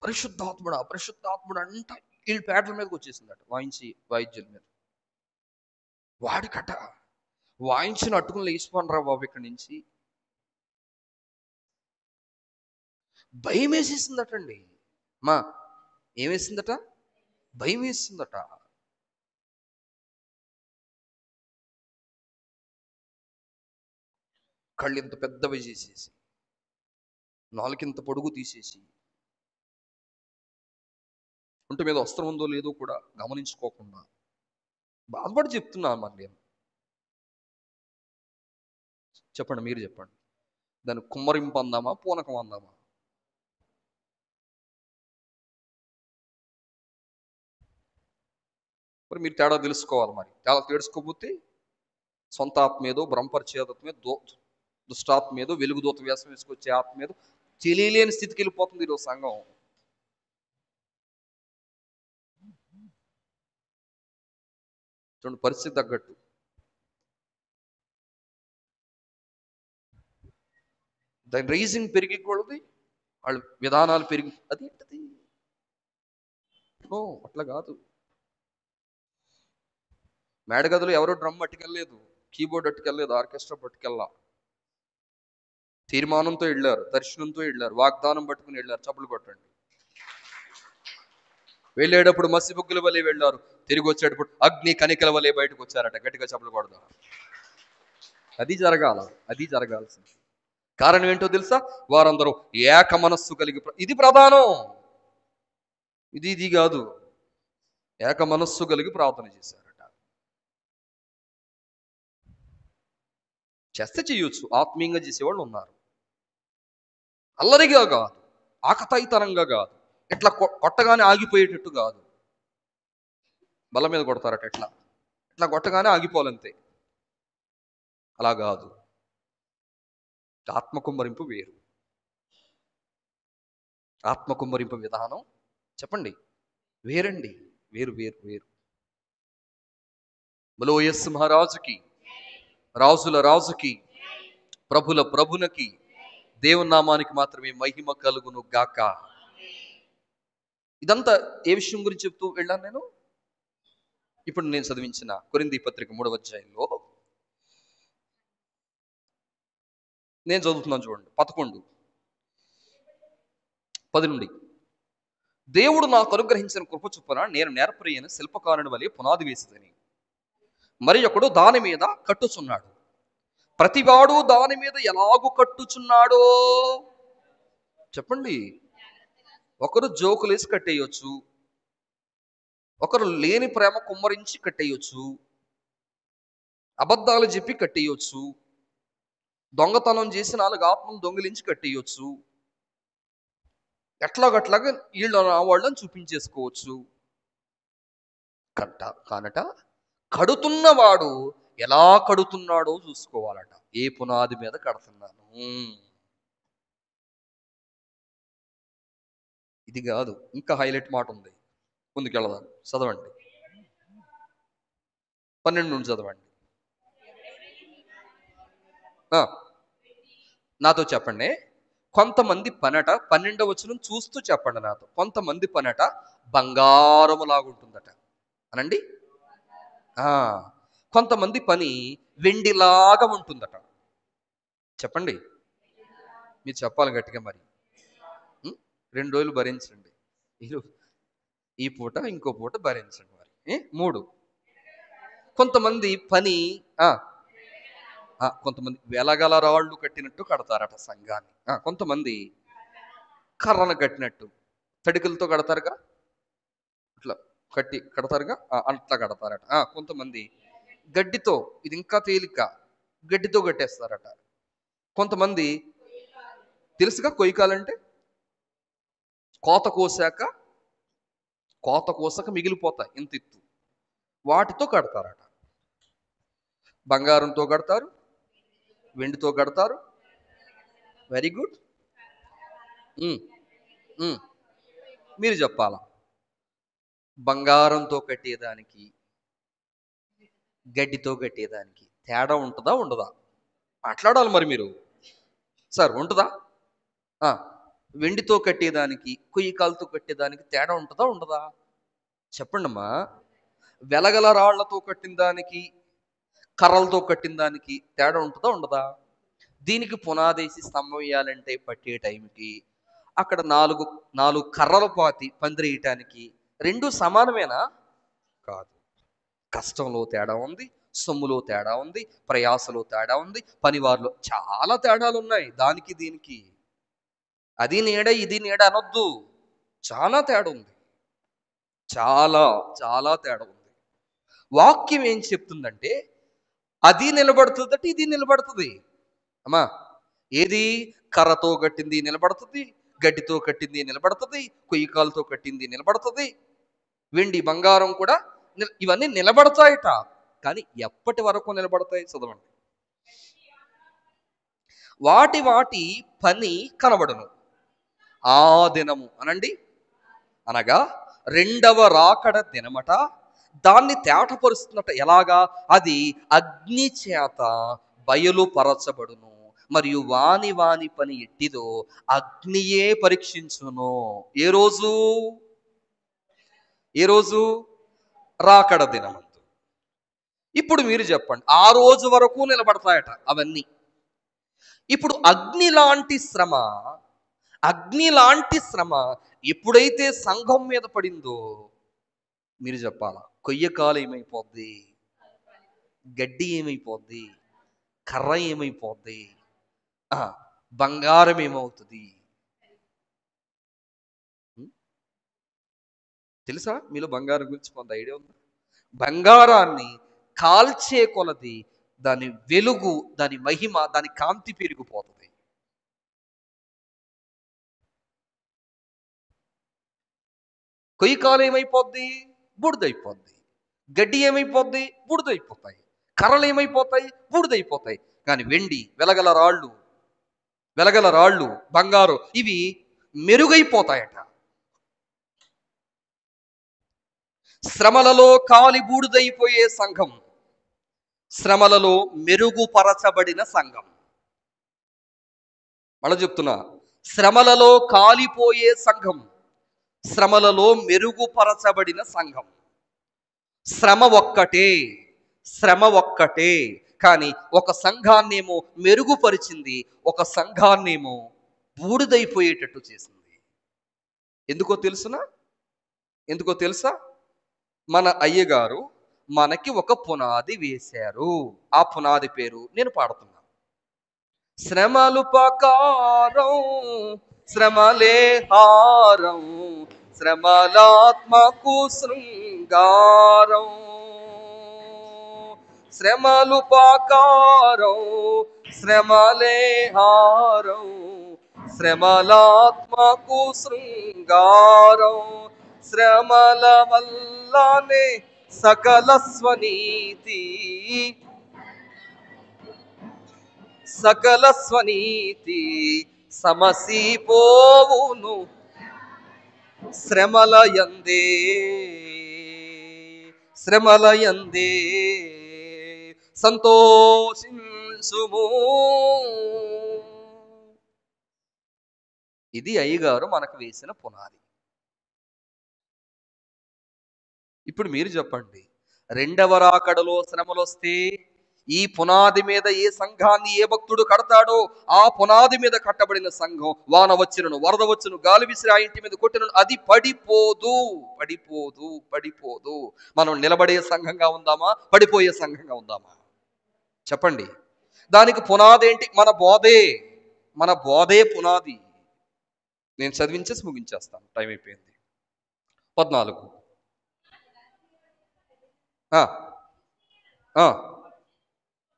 పరిశుద్ధాత్ముడు అపరిశుద్ధాత్ముడు అంట వీళ్ళ పేటల మీదకి వచ్చేసిందట, వాయిద్యుల మీద. వాడికట వాయించిన అట్టుకుని లేచిపోనరా బాబు ఇక్కడి నుంచి, భయం వేసేసిందటండి. మా ఏమేసిందట? భయం వేసిందట. కళ్ళు ఇంత పెద్దవి చేసేసి, నాలుగింత పొడుగు తీసేసి, ఒంటి మీద వస్త్రం ఉందో లేదో కూడా గమనించుకోకుండా బాధపడి చెప్తున్నాను మరి నేను. చెప్పండి, మీరు చెప్పండి, దాన్ని కుమ్మరింపు అందామా, పూనకం అందామా? మరి మీరు తేడా తెలుసుకోవాలి. మరి తేడా తెలుసుకోకపోతే సొంత ఆత్మ ఏదో, బ్రహ్మపరిచేదత్వ మీద, దుష్టాత్మ ఏదో, వెలుగుదూత వ్యాసం వేసుకొచ్చే ఆత్మ మీద తెలియలేని స్థితికి వెళ్ళిపోతుంది ఈరోజు సంఘం. చూడండి, పరిస్థితి తగ్గట్టు. దాని రైజింగ్ పెరిగికూడదు, వాళ్ళ విధానాలు పెరిగి, అది అట్లా కాదు. మేడగదిలో ఎవరో డ్రమ్ పట్టుకెళ్ళలేదు, కీబోర్డ్ పట్టుకెళ్ళలేదు, ఆర్కెస్ట్రా పట్టుకెళ్ళా. తీర్మానంతో వెళ్ళారు, దర్శనంతో వెళ్ళారు, వాగ్దానం పట్టుకుని వెళ్ళారు. చప్పులు కొట్టండి. వెళ్ళేటప్పుడు మసి బుగ్గుల వలె వెళ్ళారు, తిరిగి వచ్చేటప్పుడు అగ్ని కణికల వలె బయటకు వచ్చారట. గట్టిగా చప్పులు కొడదాం. అది జరగాల్సింది. కారణం ఏంటో తెలుసా? వారందరూ ఏక మనస్సు కలిగి, ఇది ప్రధానం, ఇది కాదు, ఏక మనస్సు కలిగి ప్రార్థన చేశారట. చేస్తే చేయొచ్చు, ఆత్మీయంగా చేసేవాళ్ళు ఉన్నారు. అల్లరిగా కాదు, ఆకతాయితనంగా కాదు, ఇట్లా కొట్టగానే ఆగిపోయేటట్టు కాదు. బల్ల మీద కొడతారట, ఇట్లా కొట్టగానే ఆగిపోవాలంతే, అలా కాదు. ఆత్మకుమ్మరింపు వేరు, ఆత్మకుమ్మరింపు విధానం చెప్పండి వేరండి, వేరు వేరు వేరు. బలోయస్ మహారాజుకి, రాజుల రాజుకి, ప్రభుల ప్రభునకి, దేవుని నామానికి మాత్రమే మహిమ కలుగును గాక. ఇదంతా ఏ విషయం గురించి చెప్తూ వెళ్ళాను నేను? ఇప్పుడు నేను చదివించిన కొరింథీ పత్రిక 3వ అధ్యాయంలో నేను చదువుతున్నాను, చూడండి 11:10 నుండి. దేవుడు నాకు అనుగ్రహించిన కృప చొప్పున నేను నేర్పరియైన శిల్పకారుని వలె పునాది వేసేదని, మరి ఒకడు దాని మీద కట్టుచున్నాడు. ప్రతివాడు దాని మీద ఎలాగూ కట్టుచున్నాడో చెప్పండి. ఒకరు జోకులేసి కట్టేయచ్చు, ఒకరు లేని ప్రేమ కుమ్మరించి కట్టేయచ్చు, అబద్ధాలు చెప్పి కట్టేయచ్చు, దొంగతనం చేసి 4 ఆత్మలు దొంగిలించి కట్టేయచ్చు, ఎట్లాగట్లాగా వీళ్ళు వాళ్ళని చూపించేసుకోవచ్చు. కానట కడుతున్నవాడు ఎలా కడుతున్నాడో చూసుకోవాలట. ఏ పునాది మీద కడుతున్నాను, ఇది కాదు. ఇంకా హైలైట్ మాట ఉంది, ముందుకెళ్దాం. చదవండి, 12 నుండి చదవండి. నాతో చెప్పండి. కొంతమంది పనట, 12వ వచనం చూస్తూ చెప్పండి నాతో. కొంతమంది పనట బంగారము లాగుంటుందట అనండి. కొంతమంది పని వెండిలాగా ఉంటుందట. చెప్పండి, మీరు చెప్పాలి గట్టిగా. మరి 2 రోజులు భరించండి, ఈ పూట ఇంకో పూట భరించండి. మరి 3, కొంతమంది పని కొంతమంది వెలగల రాళ్ళు కట్టినట్టు కడతారట సంఘాన్ని. కొంతమంది కర్రను కట్టినట్టు, తడికలతో కడతారుగా, ఇట్లా కట్టి కడతారుగా, అట్లా కడతారట. కొంతమంది గడ్డితో, ఇది ఇంకా తేలిక, గడ్డితో కట్టేస్తారట. కొంతమంది తెలుసుగా కొయ్యకాలంటే కోత కోసాక మిగిలిపోతాయి ఇంత ఎత్తు, వాటితో కడతారట. బంగారంతో కడతారు, వెండితో కడతారు. Very good. మీరు చెప్పాలా, బంగారంతో కట్టేదానికి గడ్డితో కట్టేదానికి తేడా ఉంటుందా ఉండదా? మాట్లాడాలి మరి మీరు. సార్ ఉంటుందా? వెండితో కట్టేదానికి కొయ్యకాలతో కట్టేదానికి తేడా ఉంటుందా ఉండదా? చెప్పండి అమ్మా. వెలగల రాళ్లతో కట్టిన దానికి కర్రలతో కట్టిన దానికి తేడా ఉంటుందా ఉండదా? దీనికి పునాదేసి స్తంభం వేయాలంటే పట్టే టైంకి అక్కడ నాలుగు కర్రలు పాతి పందిరేయటానికి రెండు సమానమేనా? కాదు. కష్టంలో తేడా ఉంది, సొమ్ములో తేడా ఉంది, ప్రయాసలో తేడా ఉంది, పనివారిలో చాలా తేడాలు ఉన్నాయి. దానికి దీనికి అది నీడ ఇది నీడ అనొద్దు. చాలా తేడా ఉంది, చాలా చాలా తేడా ఉంది. వాక్యం ఏం చెప్తుందంటే అది నిలబడుతుందట, ఇది నిలబడుతుంది. అమ్మా, ఏది కర్రతో కట్టింది నిలబడుతుంది, గడ్డితో కట్టింది నిలబడుతుంది, కొయ్యకాలతో కట్టింది నిలబడుతుంది, వెండి బంగారం కూడా ఇవన్నీ నిలబడతాయట. కానీ ఎప్పటి వరకు నిలబడతాయి? చదవండి. వాటి వాటి పని కనబడును ఆ దినము అనండి, అనగా రెండవ రాకడ దినమట. దాన్ని తేటపరుస్తున్నట. ఎలాగా? అది అగ్ని చేత బయలుపరచబడును, మరియు వాని వాని పని ఎట్టిదో అగ్నియే పరీక్షించును. ఏ రోజు? ఏ రోజు? రాకడ దినమందు. ఇప్పుడు మీరు చెప్పండి, ఆ రోజు వరకు నిలబడతాయట అవన్నీ. ఇప్పుడు అగ్ని లాంటి శ్రమ ఎప్పుడైతే సంఘం మీద పడిందో మీరు చెప్పాలా, కొయ్యకాలు ఏమైపోద్ది, గడ్డి ఏమైపోద్ది, కర్ర ఏమైపోద్ది, బంగారం ఏమవుతుంది? తెలుసా? మీలో బంగారం గురించి కొంత ఐడియా ఉందా? బంగారాన్ని కాల్చే కొలది దాని వెలుగు, దాని మహిమ, దాని కాంతి పెరిగిపోతుంది. కొయ్యకాలు ఏమైపోద్ది? బూడిదైపోద్ది. గడ్డి ఏమైపోద్ది? బూడిదైపోతాయి. కర్రలు ఏమైపోతాయి? బూడిదైపోతాయి. కానీ వెండి, వెలగల రాళ్ళు, బంగారు ఇవి మెరుగైపోతాయట. శ్రమలలో కాలి బూడిదైపోయే సంఘం, శ్రమలలో మెరుగుపరచబడిన సంఘం. మళ్ళీ చెప్తున్నా, శ్రమలలో కాలిపోయే సంఘం, శ్రమలలో మెరుగుపరచబడిన సంఘం. శ్రమ ఒక్కటే కానీ ఒక సంఘాన్నేమో మెరుగుపరిచింది, ఒక సంఘాన్నేమో బూడిదైపోయేటట్టు చేసింది. ఎందుకో తెలుసా? మన అయ్యగారు మనకి ఒక పునాది వేశారు. ఆ పునాది పేరు నేను పాడుతున్నా. శ్రమలుపకారం, శ్రమలే హారం, శ్రమలాత్మకు శృంగారం. శ్రమలుపకారం, శ్రమలే హారం, శ్రమలాత్మకు శృంగారం. శ్రమల వల్లనే సకల స్వనీతి సమసిపోవును శ్రమల యందే సంతోషించుము. ఇది అయ్యగారు మనకు వేసిన పునాది. ఇప్పుడు మీరు చెప్పండి, రెండవ రాకడలో శ్రమలు వస్తే ఈ పునాది మీద ఏ సంఘాన్ని ఏ భక్తుడు కడతాడో ఆ పునాది మీద కట్టబడిన సంఘం వాన వచ్చినను, వరద వచ్చును, గాలి విసిరి ఆ ఇంటి మీద కొట్టినను అది పడిపోదు. మనం నిలబడే సంఘంగా ఉందామా, పడిపోయే సంఘంగా ఉందామా? చెప్పండి. దానికి పునాది ఏంటి? మన బోధే పునాది. నేను చదివించేసి ముగించేస్తాను, టైం అయిపోయింది. 14. ఆ, ఆ,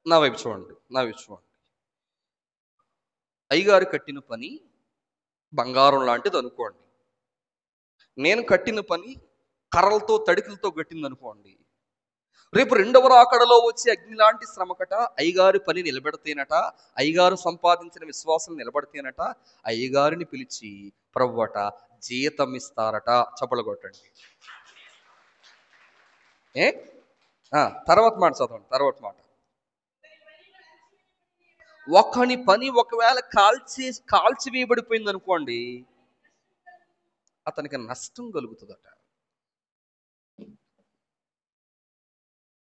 నా వైపు చూడండి, నా వైపు చూడండి. అయ్యగారు కట్టిన పని బంగారం లాంటిది అనుకోండి. నేను కట్టిన పని కర్రలతో తడికలతో కట్టింది అనుకోండి. రేపు రెండవ రాకడలో వచ్చే అగ్ని లాంటి శ్రమకట అయ్యగారి పని నిలబెడితేనట, అయ్యగారు సంపాదించిన విశ్వాసం నిలబడితేనట, అయ్యగారిని పిలిచి ప్రభువట జీతం ఇస్తారట. చప్పలు కొట్టండి. ఏ తర్వాత మాట చదవండి, తర్వాత మాట. ఒకని పని ఒకవేళ కాల్చివేయబడిపోయింది అనుకోండి, అతనికి నష్టం కలుగుతుందట.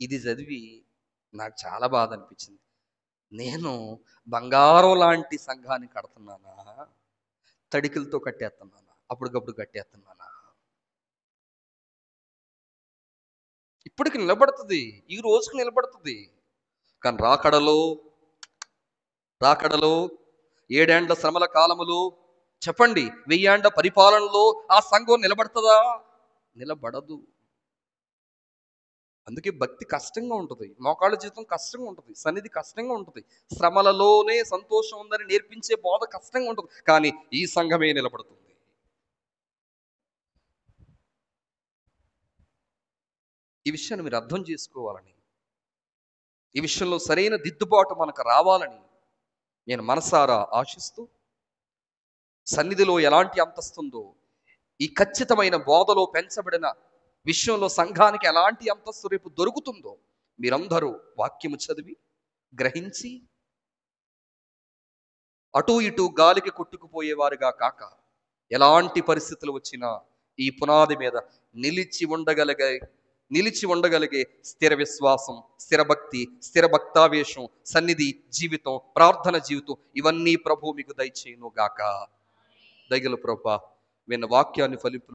ఇది చదివి నాకు చాలా బాధ అనిపించింది. నేను బంగారం లాంటి సంఘాన్ని కడుతున్నానా, తడికలతో కట్టేస్తున్నానా, అప్పటికప్పుడు కట్టేస్తున్నానా? ఇప్పటికి నిలబడుతుంది, ఈ రోజుకి నిలబడుతుంది. కానీ రాకడలో 7 ఏండ్ల శ్రమల కాలములో చెప్పండి, 1000 ఏండ్ల పరిపాలనలో ఆ సంఘం నిలబడుతుందా? నిలబడదు. అందుకే భక్తి కష్టంగా ఉంటుంది, మోకాళ్ళ జీవితం కష్టంగా ఉంటుంది, సన్నిధి కష్టంగా ఉంటుంది, శ్రమలలోనే సంతోషం ఉందని నేర్పించే బోధ కష్టంగా ఉంటుంది. కానీ ఈ సంఘమే నిలబడుతుంది. ఈ విషయాన్ని మీరు అర్థం చేసుకోవాలని, ఈ విషయంలో సరైన దిద్దుబాటు మనకు రావాలని నేను మనసారా ఆశిస్తూ, సన్నిధిలో ఎలాంటి అంతస్తుందో, ఈ ఖచ్చితమైన బోధలో పెంచబడిన విషయంలో సంఘానికి ఎలాంటి అంతస్తు రేపు దొరుకుతుందో మీరందరూ వాక్యము చదివి గ్రహించి అటు ఇటు గాలికి కొట్టుకుపోయేవారుగా కాక, ఎలాంటి పరిస్థితులు వచ్చినా ఈ పునాది మీద నిలిచి ఉండగలిగే స్థిర విశ్వాసం, స్థిర భక్తి, స్థిర భక్తావేశం, సన్నిధి జీవితం, ప్రార్థన జీవితం, ఇవన్నీ ప్రభు మీకు దయచేయును గాక. దయగల ప్రభువా, విన్న వాక్యాన్ని ఫలింపు